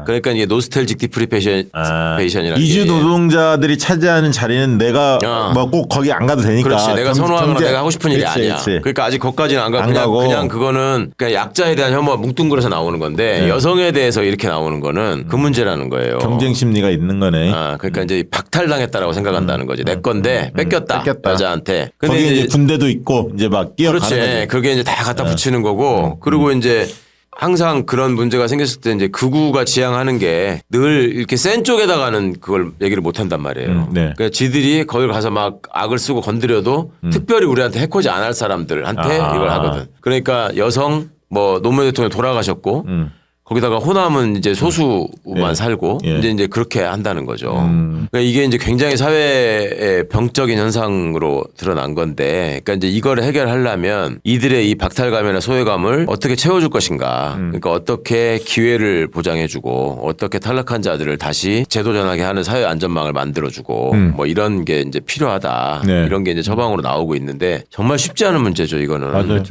그러니까 이게 노스텔직 디프리페이션이라는 이주 노동자들이 차지하는 자리는 내가 뭐 꼭 거기 안 가도 되니까. 그렇지. 내가 선호하거나 내가 하고 싶은 일이 그렇지, 아니야. 그렇지. 그러니까 아직 거기까지는 안 안 가고. 그냥 그거는 그냥 약자에 대한 혐오가 뭉뚱그려서 나오는 건데 여성에 대해서 이렇게 나오는 거는 그 문제라는 거예요. 경쟁 심리가 있는 거네. 그러니까 이제 박탈당했다라고 생각한다는 거지. 내 건데 뺏겼다. 여자한테. 근데 거기에 이제 군대도 있고 이제 막 끼어가는 그렇지. 거지. 그게 이제 다 갖다 붙이는 거고. 그리고 이제 항상 그런 문제가 생겼을 때 이제 극우가 지향하는 게 늘 이렇게 센 쪽에다가는 그걸 얘기를 못 한단 말이에요. 네. 그러니까 지들이 거기 가서 막 악을 쓰고 건드려도 특별히 우리한테 해코지 안 할 사람들한테 이걸 하거든. 그러니까 여성 뭐 노무현 대통령 돌아가셨고 거기다가 호남은 이제 소수만 예. 살고 예. 이제 그렇게 한다는 거죠. 그러니까 이게 이제 굉장히 사회의 병적인 현상으로 드러난 건데, 그러니까 이제 이걸 해결하려면 이들의 이 박탈감이나 소외감을 어떻게 채워줄 것인가. 그러니까 어떻게 기회를 보장해주고 어떻게 탈락한 자들을 다시 재도전하게 하는 사회 안전망을 만들어주고 뭐 이런 게 이제 필요하다. 네. 이런 게 이제 처방으로 나오고 있는데 정말 쉽지 않은 문제죠. 이거는. 맞아요.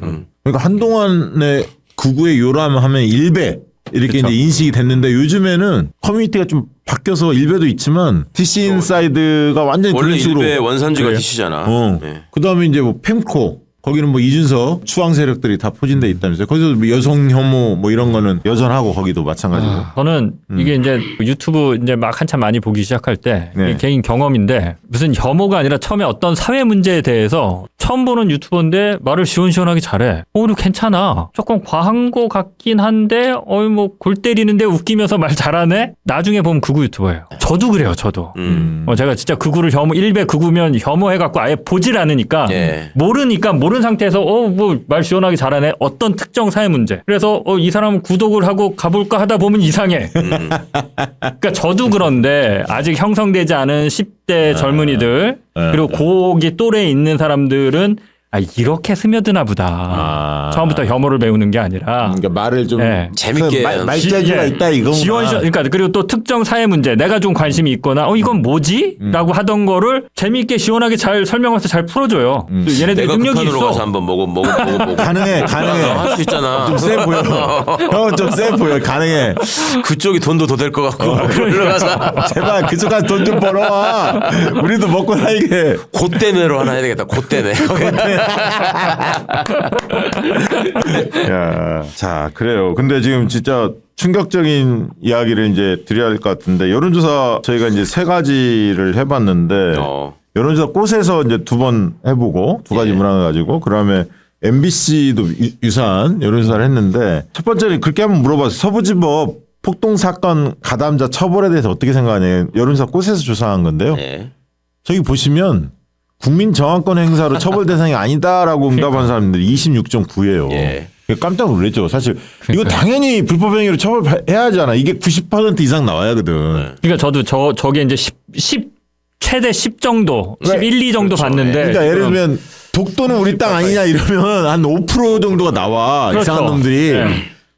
그러니까 한동안에 극우의 요람하면 일배 이렇게 이제 인식이 됐는데 요즘에는 커뮤니티가 좀 바뀌어서 일배도 있지만 DC 인사이드가 완전히 원래 그런 식으로 일베 원산지가 그래요. DC잖아. 네. 그다음에 이제 뭐 펜코 거기는 뭐 이준석 추앙 세력들이 다 포진돼 있다면서요. 거기서 뭐 여성 혐오 뭐 이런 거는 여전하고 거기도 마찬가지고. 저는 이게 이제 유튜브 이제 막 한참 많이 보기 시작할 때 네. 이게 개인 경험인데 무슨 혐오가 아니라 처음에 어떤 사회 문제에 대해서 처음 보는 유튜버인데 말을 시원시원하게 잘해. 이거 괜찮아. 조금 과한 거 같긴 한데 뭐 골 때리는데 웃기면서 말 잘하네. 나중에 보면 극우 유튜버예요. 저도 그래요. 저도. 제가 진짜 극우를 일배 극우면 혐오해갖고 아예 보질 않으니까 예. 모르니까 모르는 상태에서 뭐 말 시원하게 잘하네. 어떤 특정 사회 문제. 그래서 이 사람은 구독을 하고 가볼까 하다 보면 이상해. 그러니까 저도 그런데 아직 형성되지 않은 10대 젊은이들 그리고 고기 또래에 있는 사람들은 이렇게 스며드나 보다. 처음부터 혐오를 배우는 게 아니라 그러니까 말을 좀 재밌게 말재주가 있다 이거. 그러니까 그리고 또 특정 사회 문제 내가 좀 관심이 있거나 이건 뭐지? 라고 하던 거를 재미있게 시원하게 잘 설명해서 잘 풀어줘요. 또 얘네들 내가 능력이 극한으로 있어. 가서 한번 먹어. 가능해. 할 수 있잖아. 좀 세 보여. 좀 세 보여. 가능해. 그쪽이 돈도 더 될 것 같고 그걸로 가서 제발 그쪽 가서 돈 좀 벌어와. 우리도 먹고 살게. 곧대매로 하나 해야 되겠다. 곧대매. 야, 자, 그래요. 근데 지금 진짜 충격적인 이야기를 이제 드려야 할 것 같은데 여론조사 저희가 이제 3가지를 해봤는데 여론조사 꽃에서 이제 2번 해보고 2가지 문항을 가지고 그다음에 MBC도 유사한 여론조사를 했는데 첫 번째는 그렇게 한번 물어봤어요. 서부지법 폭동사건 가담자 처벌에 대해서 어떻게 생각하냐. 여론조사 꽃에서 조사한 건데요. 네. 저기 보시면 국민 저항권 행사로 처벌 대상이 아니다라고 응답한 사람들이 26.9예요. 예. 깜짝 놀랐죠. 사실 이거 당연히 불법 행위로 처벌해야 하잖아. 이게 90% 이상 나와야 하거든. 그러니까 저도 저게 이제 10 최대 10 정도, 11, 2 정도 그렇죠. 봤는데. 그러니까 예를 들면 독도는 우리 땅 아니냐 이러면 한 5% 정도가 나와. 그렇죠. 이상한 놈들이. 네.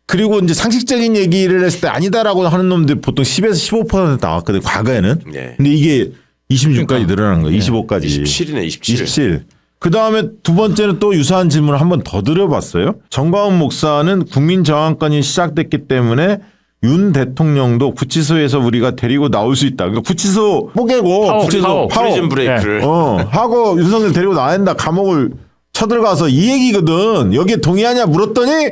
그리고 이제 상식적인 얘기를 했을 때 아니다라고 하는 놈들 보통 10에서 15% 나왔거든. 과거에는. 네. 근데 이게 26까지 늘어난 거예요. 25까지. 27이네 27. 27. 그 다음에 두 번째는 또 유사한 질문을 한번 더 드려봤어요. 정광훈 목사는 국민 저항권이 시작됐기 때문에 윤 대통령도 구치소에서 우리가 데리고 나올 수 있다. 그러니까 구치소 뽀개고 파워, 구치소 프리즌 브레이크를 하고 윤석열 데리고 나야 된다. 감옥을 쳐들어가서 이 얘기거든. 여기에 동의하냐 물었더니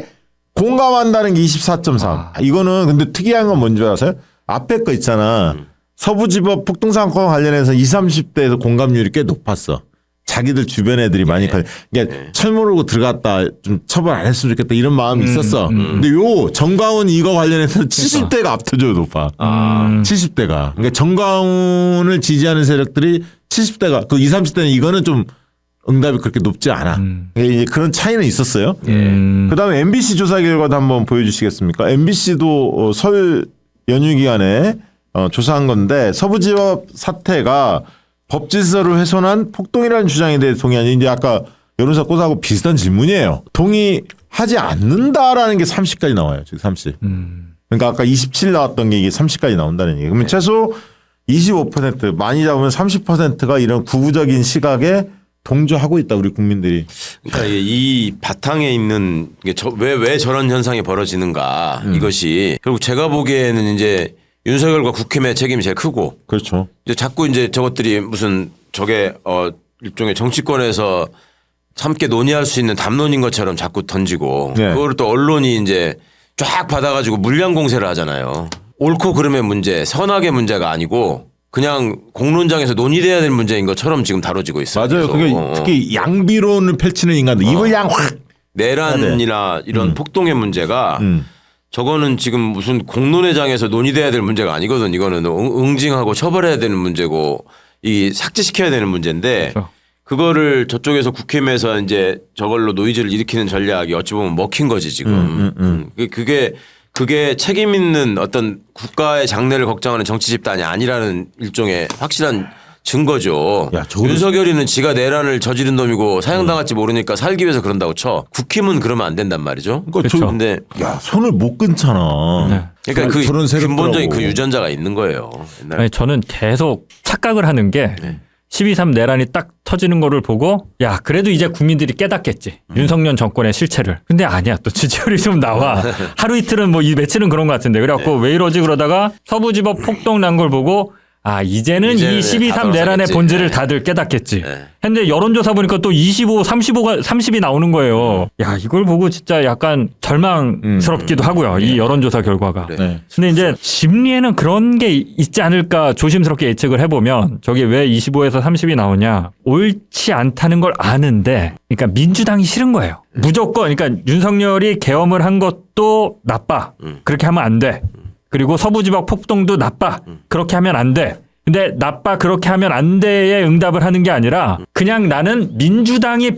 공감한다는 게 24.3. 이거는 근데 특이한 건 뭔지 아세요? 앞에 거 있잖아. 서부지법 폭동사건 관련해서 20, 30대에서 공감률이 꽤 높았어. 자기들 주변 애들이 많이 그러니까 철 모르고 들어갔다 좀 처벌 안 했으면 좋겠다 이런 마음이 있었어. 근데 요 정광훈 이거 관련해서 70대가 압도적으로 높아. 70대가. 그러니까 정광훈을 지지하는 세력들이 70대가 그 20, 30대는 이거는 좀 응답이 그렇게 높지 않아. 이제 그런 차이는 있었어요. 그다음에 MBC 조사 결과도 한번 보여주시겠습니까? MBC도 설 연휴 기간에 조사한 건데 서부지법 사태가 법질서를 훼손한 폭동이라는 주장에 대해 동의하니 이제 아까 여론조사 꼬사하고 비슷한 질문이에요. 동의하지 않는다라는 게 30까지 나와요. 지금 30. 그러니까 아까 27 나왔던 게 이게 30까지 나온다는 얘기. 그러면 최소 25% 많이 잡으면 30%가 이런 구구적인 시각에 동조하고 있다 우리 국민들이. 그러니까 이 바탕에 있는 왜 저런 현상이 벌어지는가 이것이 결국 제가 보기에는 이제 윤석열과 국힘의 책임이 제일 크고. 그렇죠. 이제 자꾸 이제 저것들이 무슨 저게 일종의 정치권에서 함께 논의할 수 있는 담론인 것처럼 자꾸 던지고 그걸 또 언론이 이제 쫙 받아가지고 물량 공세를 하잖아요. 옳고 그름의 문제, 선악의 문제가 아니고 그냥 공론장에서 논의돼야 될 문제인 것처럼 지금 다뤄지고 있어요. 맞아요. 그게 특히 양비론을 펼치는 인간들 입을 양 확 내란이나 이런 폭동의 문제가 저거는 지금 무슨 공론회장에서 논의돼야 될 문제가 아니거든. 이거는 응징하고 처벌해야 되는 문제고 이 삭제시켜야 되는 문제인데 그렇죠. 그거를 저쪽에서 국힘에서 이제 저걸로 노이즈를 일으키는 전략이 어찌 보면 먹힌 거지 지금. 그게 책임 있는 어떤 국가의 장래를 걱정하는 정치 집단이 아니라는 일종의 확실한 증거죠. 야, 윤석열이는 지가 내란을 저지른 놈이고 사형당할지 모르니까 살기 위해서 그런다고 쳐. 국힘은 그러면 안 된단 말이죠. 그러니까 근데 야 손을 못 끊잖아. 그러니까 그 저런 세력들하고. 근본적인 그 유전자가 있는 거예요. 옛날에. 아니, 저는 계속 착각을 하는 게 12.3 내란이 딱 터지는 거를 보고 야 그래도 이제 국민들이 깨닫겠지. 윤석열 정권의 실체를. 근데 아니야. 또 지지율이 좀 나와. 하루 이틀은 뭐 이 며칠은 그런 것 같은데. 그래갖고 왜 이러지 그러다가 서부지법 폭동 난 걸 보고 아 이제는 이 12.3 내란의 본질을 다들 깨닫겠지. 근데 여론조사 보니까 또 25, 30이 나오는 거예요. 야 이걸 보고 진짜 약간 절망스럽기도 하고요. 이 여론조사 결과가. 근데 이제 심리에는 그런 게 있지 않을까 조심스럽게 예측을 해보면 저게 왜 25에서 30이 나오냐. 옳지 않다는 걸 아는데 그러니까 민주당이 싫은 거예요. 무조건 그러니까 윤석열이 계엄을 한 것도 나빠. 그렇게 하면 안 돼. 그리고 서부지법 폭동도 나빠. 그렇게 하면 안 돼. 근데 나빠 그렇게 하면 안 돼에 응답을 하는 게 아니라 그냥 나는 민주당이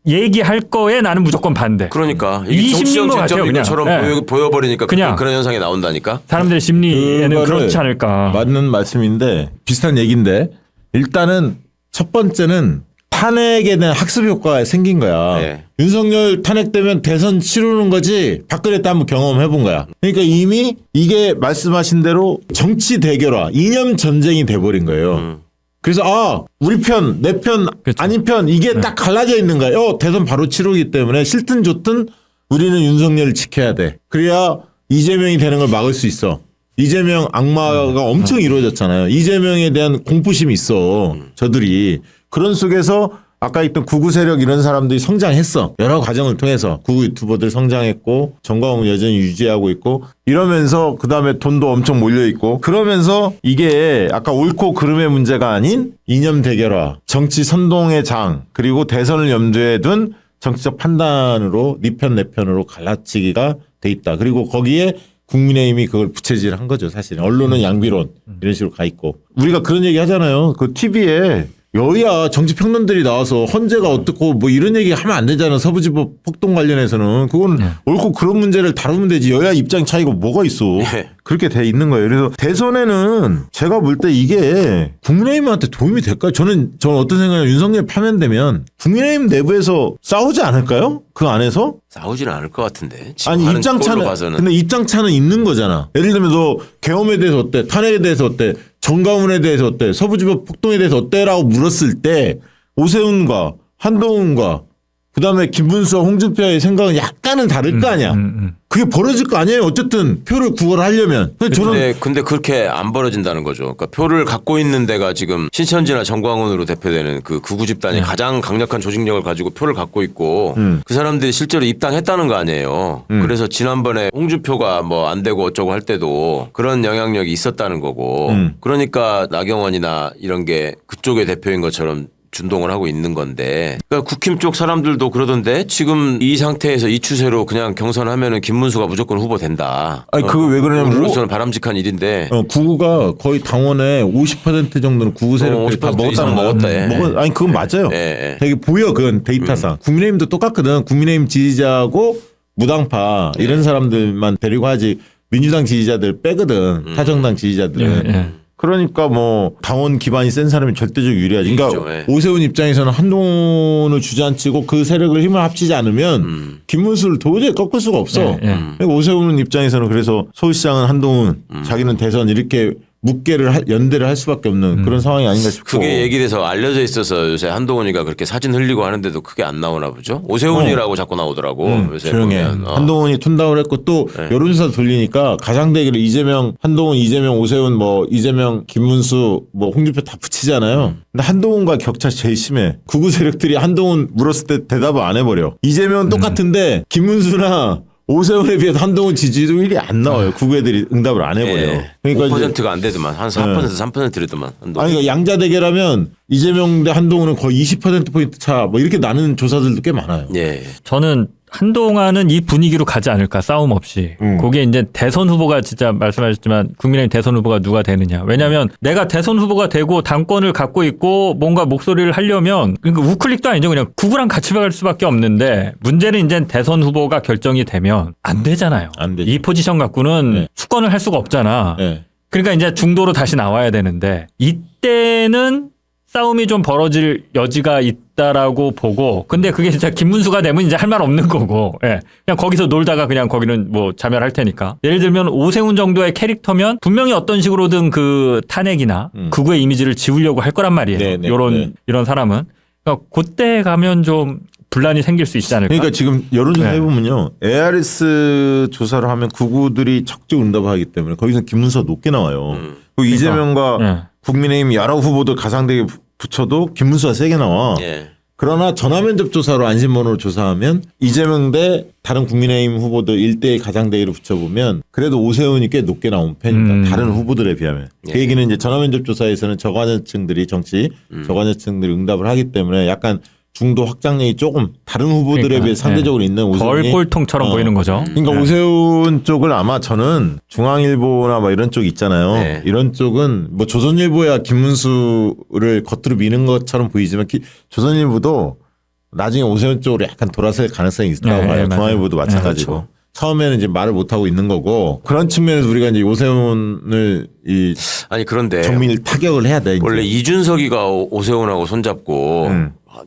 얘기할 거에 나는 무조건 반대. 그러니까 이 심리인 것 같아요. 그냥. 것처럼 보여버리니까 그냥. 그런 현상이 나온다니까. 사람들의 심리에는 그렇지 않을까. 맞는 말씀인데 비슷한 얘기인데 일단은 첫 번째는 탄핵에 대한 학습 효과가 생긴 거야. 윤석열 탄핵되면 대선 치르는 거지 박근혜 때 한번 경험해 본 거야. 그러니까 이미 이게 말씀하신 대로 정치 대결화 이념 전쟁이 돼버린 거예요. 그래서 우리 편, 내 편, 그렇죠. 아닌 편 이게 딱 갈라져 있는 거예요. 대선 바로 치르기 때문에 싫든 좋든 우리는 윤석열을 지켜야 돼. 그래야 이재명이 되는 걸 막을 수 있어. 이재명 악마가 엄청 이루어졌잖아요. 이재명에 대한 공포심이 있어. 저들이. 그런 속에서 아까 있던 구구 세력 이런 사람들이 성장했어. 여러 과정을 통해서 구구 유튜버들 성장했고 정광훈 여전히 유지하고 있고 이러면서 그다음에 돈도 엄청 몰려 있고 그러면서 이게 아까 옳고 그름의 문제가 아닌 이념 대결화, 정치 선동의 장 그리고 대선을 염두에 둔 정치적 판단으로 네 편 내 편으로 갈라치기가 돼 있다. 그리고 거기에 국민의힘이 그걸 부채질한 거죠. 사실 언론은 양비론 이런 식으로 가 있고 우리가 그런 얘기 하잖아요. 그 TV에 여야 정치 평론들이 나와서 헌재가 어떻고 뭐 이런 얘기 하면 안 되잖아. 서부지법 폭동 관련해서는 그건 옳고 그런 문제를 다루면 되지. 여야 입장 차이가 뭐가 있어. 그렇게 돼 있는 거예요. 그래서 대선에는 제가 볼 때 이게 국민의힘한테 도움이 될까요? 저는 어떤 생각이냐면 윤석열 파면되면 국민의힘 내부에서 싸우지 않을까요? 그 안에서? 싸우지는 않을 것 같은데. 아니 입장차는 근데 입장차는 있는 거잖아. 예를 들면 너 계엄에 대해서 어때? 탄핵에 대해서 어때? 정가훈에 대해서 어때? 서부지법 폭동에 대해서 어때라고 물었을 때 오세훈과 한동훈과 그다음에 김문수와 홍준표의 생각은 약간은 다를 거 아니야. 그게 벌어질 거 아니에요. 어쨌든 표를 구걸하려면. 저는 근데 그렇게 안 벌어진다는 거죠. 그러니까 표를 갖고 있는 데가 지금 신천지나 정광훈으로 대표되는 그 극우 집단이 가장 강력한 조직력을 가지고 표를 갖고 있고 그 사람들이 실제로 입당했다는 거 아니에요. 그래서 지난번에 홍준표가 뭐 안 되고 어쩌고 할 때도 그런 영향력이 있었다는 거고 그러니까 나경원이나 이런 게 그쪽의 대표인 것처럼 준동을 하고 있는 건데 그러니까 국힘 쪽 사람들도 그러던데 지금 이 상태에서 이 추세로 그냥 경선하면은 김문수가 무조건 후보 된다. 아니 그거 왜 그러냐면 우리로서는 바람직한 일인데 구구가 거의 당원의 50% 정도는 구구 세력들이 다 50% 먹었다는 이상 거야. 먹었다, 예. 아니 그건 맞아요. 예. 되게 보여 그건 데이터상. 국민의힘도 똑같거든. 국민의힘 지지자하고 무당파 이런 사람들만 데리고 하지 민주당 지지자들 빼거든. 타정당 지지자들은. 예. 그러니까 뭐 당원 기반이 센 사람이 절대적으로 유리하지. 그러니까 그렇죠, 예. 오세훈 입장에서는 한동훈을 주저앉히고 그 세력을 힘을 합치지 않으면 김문수를 도저히 꺾을 수가 없어. 그러니까 오세훈 입장에서는 그래서 서울시장은 한동훈, 자기는 대선 이렇게 연대를 할 수밖에 없는 그런 상황이 아닌가 싶고. 그게 얘기돼서 알려져 있어서 요새 한동훈이가 그렇게 사진 흘리고 하는데도 그게 안 나오나 보죠. 오세훈이라고 자꾸 나오더라고. 요새 조용해. 보면. 한동훈이 톤다운 했고 또 여론조사 돌리니까 가상대결을 이재명, 한동훈, 이재명, 오세훈 뭐 이재명, 김문수 뭐 홍준표 다 붙이잖아요. 근데 한동훈과 격차 제일 심해. 극우 세력들이 한동훈 물었을 때 대답을 안 해버려. 이재명은 똑같은데 김문수나 오세훈에 비해서 한동훈 지지율이 안 나와요. 국우 애들이 응답을 안 해버려. 예. 그러니까 5%가 안 되더만 한 4% 3%래더만. 아니 그러니까 양자 대결하면 이재명 대 한동훈은 거의 20%포인트 차 뭐 이렇게 나누는 조사들도 꽤 많아요. 예. 저는 한동안은 이 분위기로 가지 않을까 싸움 없이. 그게 이제 대선 후보가 진짜 말씀하셨지만 국민의힘 대선 후보가 누가 되느냐. 왜냐하면 내가 대선 후보가 되고 당권을 갖고 있고 뭔가 목소리를 하려면 그러니까 우클릭도 아니죠. 그냥 구구랑 같이 갈 수밖에 없는데 문제는 이제 대선 후보가 결정이 되면 안 되잖아요. 안 되죠. 이 포지션 갖고는 수권을 할 수가 없잖아. 네. 그러니까 이제 중도로 다시 나와야 되는데 이때는 싸움이 좀 벌어질 여지가 있다라고 보고 근데 그게 진짜 김문수가 되면 이제 할 말 없는 거고 예. 그냥 거기서 놀다가 그냥 거기는 뭐 자멸할 테니까 예를 들면 오세훈 정도의 캐릭터면 분명히 어떤 식으로든 그 탄핵이나 극우의 이미지를 지우려고 할 거란 말이에요. 네. 이런 사람은 그러니까 그때 가면 좀 분란이 생길 수 있지 않을까. 그러니까 지금 여론조사 해보면요. ARS 조사를 하면 극우들이 적극 응답을 하기 때문에 거기서 김문수가 높게 나와요. 그리고 이재명과 국민의힘 여러 후보들 가상대결 붙여도 김문수가 세게 나와. 예. 그러나 전화면접 조사로 안심번호를 조사하면 이재명 대 다른 국민의힘 후보들 1대1 가상대결을 붙여보면 그래도 오세훈이 꽤 높게 나온 편입니다. 다른 후보들에 비하면. 그 얘기는 이제 전화면접 조사에서는 저관여층들이 저관여층들이 응답을 하기 때문에 약간 중도 확장력이 조금 다른 후보들에 비해 상대적으로 있는 오세훈이 덜 꼴통처럼 보이는 거죠. 그러니까 오세훈 쪽을 아마 저는 중앙일보나 뭐 이런 쪽 있잖아요. 네. 이런 쪽은 뭐 조선일보야 김문수를 겉으로 미는 것처럼 보이지만 조선일보도 나중에 오세훈 쪽으로 약간 돌아설 가능성이 있다고 봐요. 중앙일보도 마찬가지고. 그렇죠. 처음에는 이제 말을 못 하고 있는 거고 그런 측면에서 우리가 이제 오세훈을 아니 그런데 정밀 타격을 해야 돼. 이제. 원래 이준석이가 오세훈하고 손잡고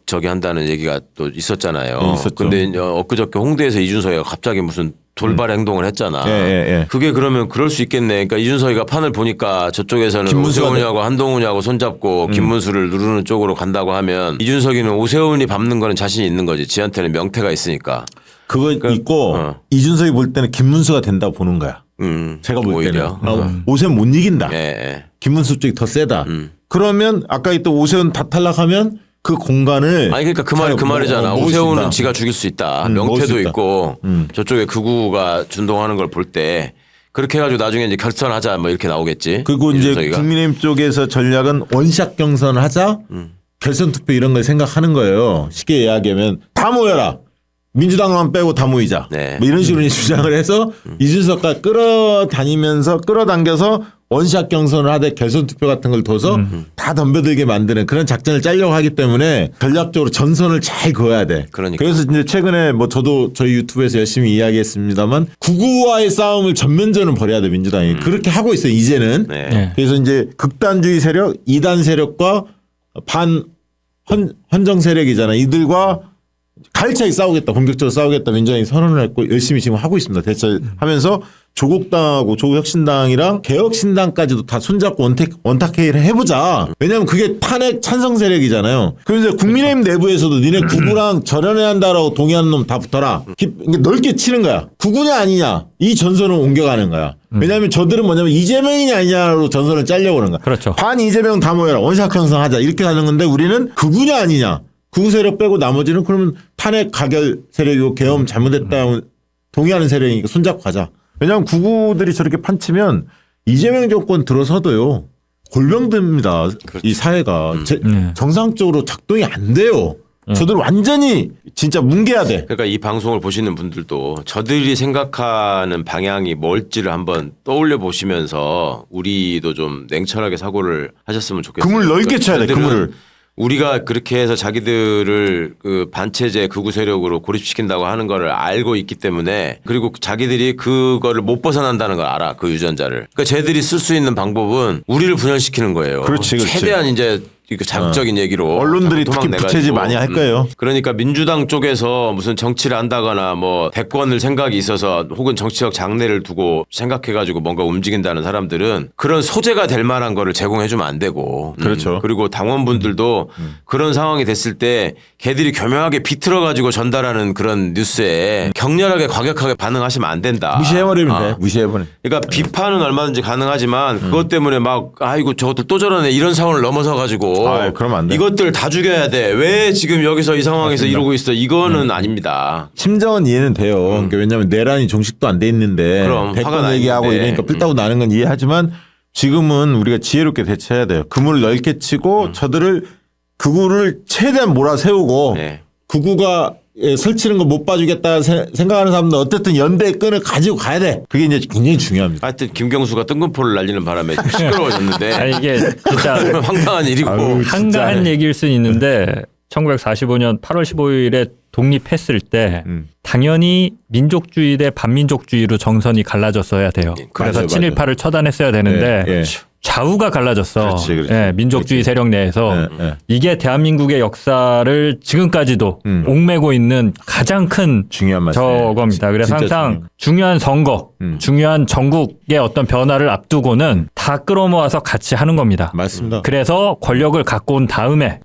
저기 한다는 얘기가 또 있었잖아요. 있었죠. 근데 엊그저께 홍대에서 이준석이가 갑자기 무슨 돌발 행동을 했잖아. 예. 그게 그러면 그럴 수 있겠네. 그러니까 이준석이가 판을 보니까 저쪽에서는 김문수가 오세훈이하고 한동훈이하고 손잡고 김문수를 누르는 쪽으로 간다고 하면 이준석이는 오세훈이 밟는 거는 자신이 있는 거지. 지한테는 명태가 있으니까. 그거 있고 이준석이 볼 때는 김문수가 된다고 보는 거야. 제가 볼 오히려. 때는 오세훈 못 이긴다. 예. 김문수 쪽이 더 세다. 그러면 아까 있던 오세훈 다 탈락하면 그 공간을 아니 그러니까 그 말이잖아. 오세훈은 지가 죽일 수 있다. 명태도 있고 저쪽에 극우가 준동하는 걸 볼 때 그렇게 해가지고 나중에 이제 결선하자 뭐 이렇게 나오겠지. 그리고 이제 이준석이가. 국민의힘 쪽에서 전략은 원샷 경선을 하자. 결선 투표 이런 걸 생각하는 거예요. 쉽게 이야기하면 다 모여라. 민주당만 빼고 다 모이자. 네. 뭐 이런 식으로 주장을 해서 이준석과 끌어당겨서 원샷 경선을 하되 결선 투표 같은 걸 둬서 다 덤벼들게 만드는 그런 작전을 짜려고 하기 때문에 전략적으로 전선을 잘 그어야 돼. 그러니까. 그래서 이제 최근에 뭐 저도 저희 유튜브에서 열심히 이야기했습니다만 국우와의 싸움을 전면전을 벌여야 돼 민주당이. 그렇게 하고 있어요 이제는. 네. 그래서 이제 극단주의 세력, 이단 세력과 반 헌정 세력이잖아. 이들과 가열차게 싸우겠다, 본격적으로 싸우겠다 민주당이 선언을 했고 열심히 지금 하고 있습니다. 대처하면서 조국당하고 조국혁신당이랑 개혁신당까지도 다 손잡고 원탁회의를 해보자. 왜냐하면 그게 탄핵 찬성 세력이잖아요. 그래서 국민의힘 내부에서도 니네 구구랑 절연해야 한다라고 동의하는 놈 다 붙어라. 넓게 치는 거야. 구구냐 아니냐 이 전선을 옮겨가는 거야. 왜냐하면 저들은 뭐냐면 이재명이냐 아니냐로 전선을 짜려고 그러는 거야. 그렇죠. 반 이재명 다 모여라 원샷 형성하자 이렇게 하는 건데 우리는 구구냐 아니냐 구구 세력 빼고 나머지는 그러면 탄핵 가결 세력이고 계엄 잘못했다 동의하는 세력이니까 손잡고 가자. 왜냐하면 구구들이 저렇게 판치면 이재명 정권 들어서도요 골병듭니다. 이 사회가 정상적으로 작동이 안 돼요. 저들 완전히 진짜 뭉개야 돼. 그러니까 이 방송을 보시는 분들도 저들이 생각하는 방향이 뭘지를 한번 떠올려 보시면서 우리도 좀 냉철하게 사고를 하셨으면 좋겠어요. 그물 넓게 쳐야 돼. 저들은 그물을. 우리가 그렇게 해서 자기들을 그 반체제 극우 세력으로 고립시킨다고 하는 거를 알고 있기 때문에 그리고 자기들이 그거를 못 벗어난다는 걸 알아. 그 유전자를. 그러니까 쟤들이 쓸 수 있는 방법은 우리를 분열시키는 거예요. 그렇지. 최대한 이제 자극적인 얘기로 언론들이 특히 도망내가지고. 부채질 많이 할 거예요. 그러니까 민주당 쪽에서 무슨 정치를 한다거나 뭐 대권을 생각이 있어서 혹은 정치적 장래를 두고 생각해가지고 뭔가 움직인다는 사람들은 그런 소재가 될 만한 거를 제공해주면 안 되고. 그렇죠. 그리고 당원분들도 그런 상황이 됐을 때 걔들이 교묘하게 비틀어가지고 전달하는 그런 뉴스에 격렬하게 과격하게 반응하시면 안 된다. 무시해버리면 돼. 무시해버려. 그러니까 비판은 얼마든지 가능하지만 그것 때문에 막 아이고 저것들 또 저러네 이런 상황을 넘어서 가지고 그러면 안 돼. 이것들 다 죽여야 돼. 왜 지금 여기서 이 상황에서 맞습니다. 이러고 있어. 이거는 아닙니다. 심정은 이해는 돼요. 그러니까 왜냐하면 내란이 종식도 안 돼 있는데 그럼, 화가 대권 나 얘기하고 있는데. 이러니까 뿔따고 나는 건 이해하지만 지금은 우리가 지혜롭게 대처해야 돼요. 그물을 넓게 치고 저들을 극우를 최대한 몰아세우고 네. 극우가 설치는 거 못 봐주겠다 생각하는 사람들 어쨌든 연대의 끈을 가지고 가야 돼. 그게 이제 굉장히 중요합니다. 하여튼 김경수가 뜬금포를 날리는 바람에 좀 시끄러워졌는데 아니, 이게 진짜 황당한 일이고. 한가한 얘기일 수는 있는데 1945년 8월 15일에 독립했을 때 당연히 민족주의 대 반민족주의로 정선이 갈라졌어야 돼요. 그래서 맞아요, 친일파를 처단했어야 되는데 예. 좌우가 갈라졌어. 그렇지. 예, 민족주의 세력 내에서 이게 대한민국의 역사를 지금까지도 옥매고 있는 가장 큰 중요한 말씀. 저겁니다. 그래서 진짜 항상 중요한 선거, 중요한 전국의 어떤 변화를 앞두고는 다 끌어모아서 같이 하는 겁니다. 맞습니다. 그래서 권력을 갖고 온 다음에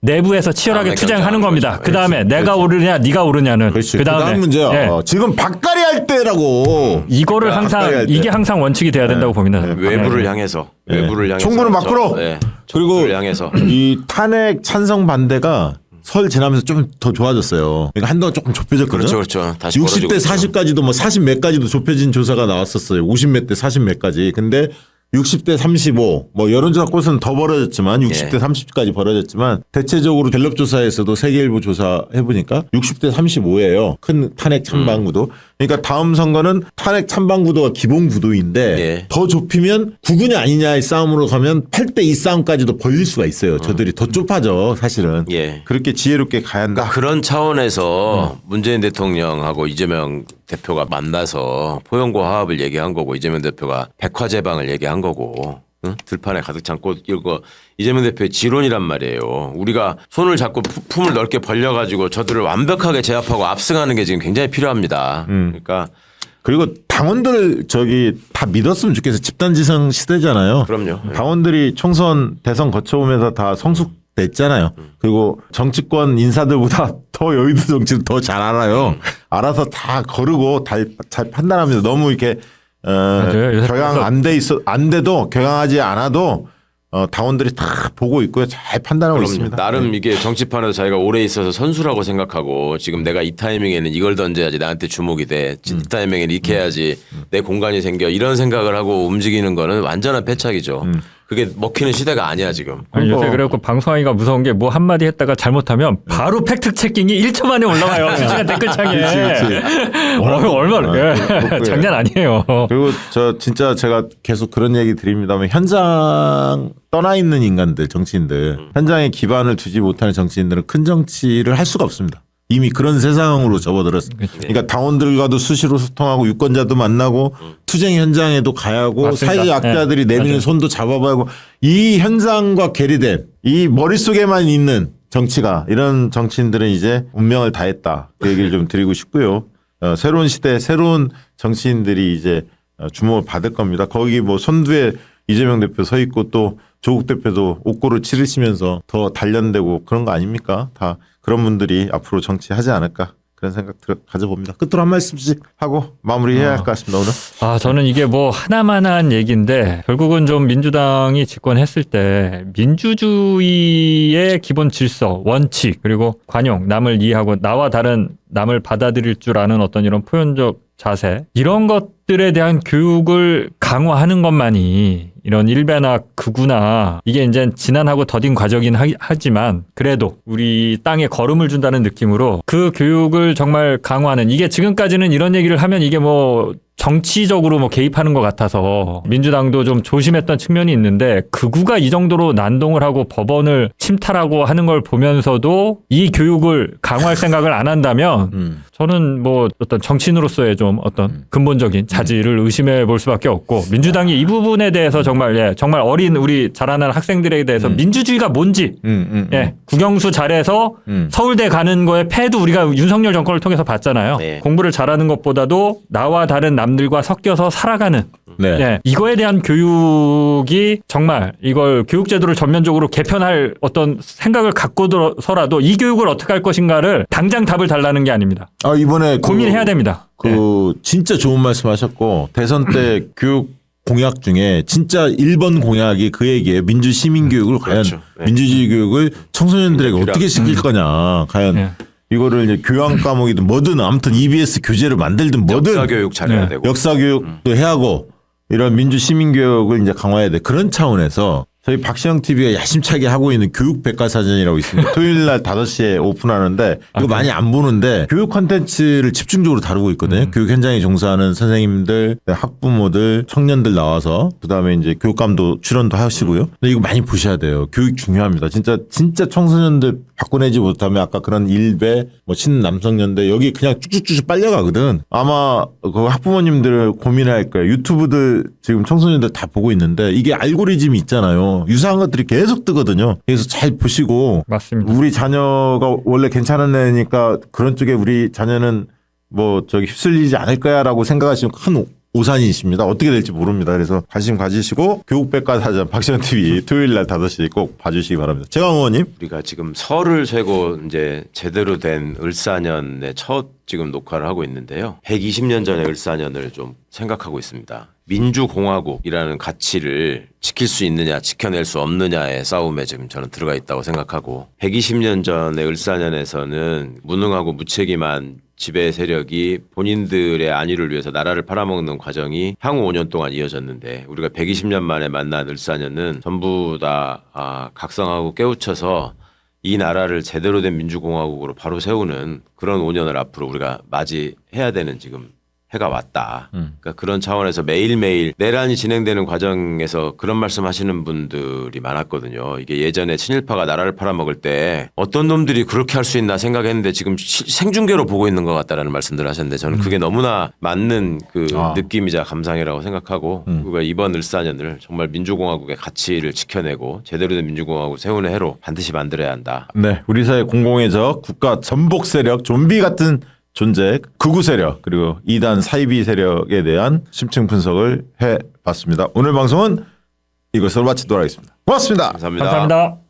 내부에서 치열하게 다음에 투쟁하는 경쟁하는 겁니다. 거죠. 그 다음에 내가 오르냐, 네가 오르냐는. 그렇지. 그 다음에 문제야. 예. 지금 박가리 할 때라고. 이거를 항상 이게 항상 원칙이 돼야 된다고 봅니다. 외부를 향해서. 외부를 향해서. 총구는 밖으로. 네. 그리고 총구를 향해서. 이 탄핵 찬성 반대가 설 지나면서 좀 더 좋아졌어요. 그러니까 한동안 조금 좁혀졌거든요. 그렇죠. 다시 60대 벌어지고 있죠. 40까지도 뭐 40 몇 가지도 좁혀진 조사가 나왔었어요. 50몇 대 40 몇 가지. 근데 60대 35, 뭐 여론조사 꽃은 더 벌어졌지만 60대 30까지 벌어졌지만 대체적으로 갤럽 조사에서도 세계일보 조사 해보니까 60대 35예요. 큰 탄핵 찬반 구도. 그러니까 다음 선거는 탄핵 찬반 구도가 기본 구도인데 예. 더 좁히면 구구냐 아니냐의 싸움으로 가면 8대 2 싸움까지도 벌릴 수가 있어요. 저들이 더 좁아져 사실은. 예. 그렇게 지혜롭게 가야 한다. 그런 차원에서 문재인 대통령하고 이재명 대표가 만나서 포용고 화합을 얘기한 거고 이재명 대표가 백화제방을 얘기한 거고 응? 들판에 가득 찬 꽃 이거 이재명 대표의 지론이란 말이에요. 우리가 손을 잡고 품을 넓게 벌려가지고 저들을 완벽하게 제압하고 압승하는 게 지금 굉장히 필요합니다. 그러니까 그리고 당원들 다 믿었으면 좋겠어요. 집단지성 시대잖아요. 그럼요. 당원들이 총선 대선 거쳐오면서 다 성숙됐잖아요. 그리고 정치권 인사들보다 더 여의도 정치를 더 잘 알아요. 알아서 다 거르고 잘 판단합니다. 너무 이렇게 맞아요. 경향 안 돼도 경향하지 않아도 당원들이 다 보고 있고요. 잘 판단하고 그럼요. 있습니다. 나름 이게 정치판에서 자기가 오래 있어서 선수라고 생각하고 지금 내가 이 타이밍에는 이걸 던져야지 나한테 주목이 돼. 이 타이밍에는 이렇게 해야지 내 공간이 생겨. 이런 생각을 하고 움직이는 거는 완전한 패착이죠. 그게 먹히는 시대가 아니야 지금. 아니, 요새 그래갖고 방송하기가 무서운 게 뭐 한마디 했다가 잘못하면 바로 팩트 체킹이 1초 만에 올라와요. 실시간 댓글창에. 얼마나. 예. 장난 아니에요. 그리고 진짜 제가 계속 그런 얘기 드립니다만 현장 떠나 있는 인간들, 정치인들, 현장에 기반을 두지 못하는 정치인들은 큰 정치를 할 수가 없습니다. 이미 그런 세상으로 접어들었습니다. 그러니까 당원들과도 수시로 소통하고 유권자도 만나고 투쟁 현장에도 가야 하고 맞습니다. 사회적 약자들이 내미는 맞아요. 손도 잡아봐야 하고 이 현장과 괴리된 이 머릿속에만 있는 정치가 이런 정치인들은 이제 운명을 다했다. 그 얘기를 좀 드리고 싶고요. 새로운 시대 새로운 정치인들이 이제 주목을 받을 겁니다. 거기 뭐 선두에 이재명 대표 서 있고 또 조국 대표도 옥고를 치르시면서 더 단련되고 그런 거 아닙니까? 다 그런 분들이 앞으로 정치하지 않을까 그런 생각 가져봅니다. 끝으로 한 말씀씩 하고 마무리해야 할 것 같습니다. 오늘. 저는 이게 뭐 하나만한 얘기인데 결국은 좀 민주당이 집권했을 때 민주주의의 기본 질서, 원칙 그리고 관용, 남을 이해하고 나와 다른 남을 받아들일 줄 아는 어떤 이런 표현적 자세 이런 것들에 대한 교육을 강화하는 것만이 이런 일배나 극우나 이게 이제 지난하고 더딘 과정이긴 하지만 그래도 우리 땅에 걸음을 준다는 느낌으로 그 교육을 정말 강화하는 이게 지금까지는 이런 얘기를 하면 이게 뭐 정치적으로 뭐 개입하는 것 같아서 민주당도 좀 조심했던 측면이 있는데 극우가 이 정도로 난동을 하고 법원을 침탈하고 하는 걸 보면서도 이 교육을 강화할 생각을 안 한다면 저는 뭐 어떤 정치인으로서의 좀 어떤 근본적인 자질을 의심해 볼 수밖에 없고 민주당이 이 부분에 대해서 정말 정말 어린 우리 자라나는 학생들에 대해서 민주주의가 뭔지 국영수 잘해서 서울대 가는 거에 패도 우리가 윤석열 정권을 통해서 봤잖아요. 네. 공부를 잘하는 것보다도 나와 다른 남들과 섞여서 살아가는 이거에 대한 교육이 정말 이걸 교육제도를 전면적으로 개편할 어떤 생각을 갖고서라도 이 교육을 어떻게 할 것인가를 당장 답을 달라는 게 아닙니다. 이번에 고민해야 됩니다. 진짜 좋은 말씀하셨고 대선 때 교육 공약 중에 진짜 1번 공약이 그 얘기예요. 민주 시민 교육을 과연 민주주의 교육을 청소년들에게 어떻게 시킬 거냐. 과연 이거를 이제 교양 과목이든 뭐든 아무튼 EBS 교재를 만들든 뭐든 역사 교육 잘해야 되고 역사 교육도 해야 하고 이런 민주 시민 교육을 이제 강화해야 돼. 그런 차원에서 저희 박시영 TV가 야심차게 하고 있는 교육 백과사전이라고 있습니다. 토요일 날 5시에 오픈하는데 이거 많이 안 보는데 교육 콘텐츠를 집중적으로 다루고 있거든요. 교육 현장에 종사하는 선생님들, 학부모들, 청년들 나와서 그다음에 이제 교육감도 출연도 하시고요. 근데 이거 많이 보셔야 돼요. 교육 중요합니다. 진짜 청소년들 바꿔내지 못하면 아까 그런 일배 뭐 신남성연대 여기 그냥 쭉쭉쭉 빨려가거든. 아마 그 학부모님들 고민할 거예요. 유튜브들 지금 청소년들 다 보고 있는데 이게 알고리즘이 있잖아요. 유사한 것들이 계속 뜨거든요. 그래서 잘 보시고 맞습니다. 우리 자녀가 원래 괜찮은 애니까 그런 쪽에 우리 자녀는 뭐 저기 휩쓸리지 않을 거야라고 생각하시면 큰 오산이십니다. 어떻게 될지 모릅니다. 그래서 관심 가지시고 교육백과사전 박시영 TV 토요일 날 5시 꼭 봐주시기 바랍니다. 최강 의원님. 우리가 지금 설을 쇠고 이제 제대로 된 을사년의 첫 지금 녹화를 하고 있는데요. 120년 전의 을사년을 좀 생각하고 있습니다. 민주공화국이라는 가치를 지킬 수 있느냐 지켜낼 수 없느냐의 싸움에 지금 저는 들어가 있다고 생각하고 120년 전의 을사년에서는 무능하고 무책임한 지배 세력이 본인들의 안위를 위해서 나라를 팔아먹는 과정이 향후 5년 동안 이어졌는데 우리가 120년 만에 만난 을사년은 전부 다 각성하고 깨우쳐서 이 나라를 제대로 된 민주공화국으로 바로 세우는 그런 5년을 앞으로 우리가 맞이해야 되는 지금 해가 왔다. 그러니까 그런 차원에서 매일매일 내란이 진행되는 과정에서 그런 말씀하시는 분들이 많았거든요. 이게 예전에 친일파가 나라를 팔아먹을 때 어떤 놈들이 그렇게 할 수 있나 생각했는데 지금 생중계로 보고 있는 것 같다라는 말씀들을 하셨는데 저는 그게 너무나 맞는 그 느낌이자 감상이라고 생각하고 우리가 이번 을사년을 정말 민주공화국의 가치를 지켜내고 제대로 된 민주공화국을 세우는 해로 반드시 만들어야 한다. 네, 우리 사회 공공의 적, 국가 전복 세력, 좀비 같은 존재, 극우 세력 그리고 2단 사이비 세력에 대한 심층 분석을 해봤습니다. 오늘 방송은 이것으로 마치도록 하겠습니다. 고맙습니다. 감사합니다. 감사합니다.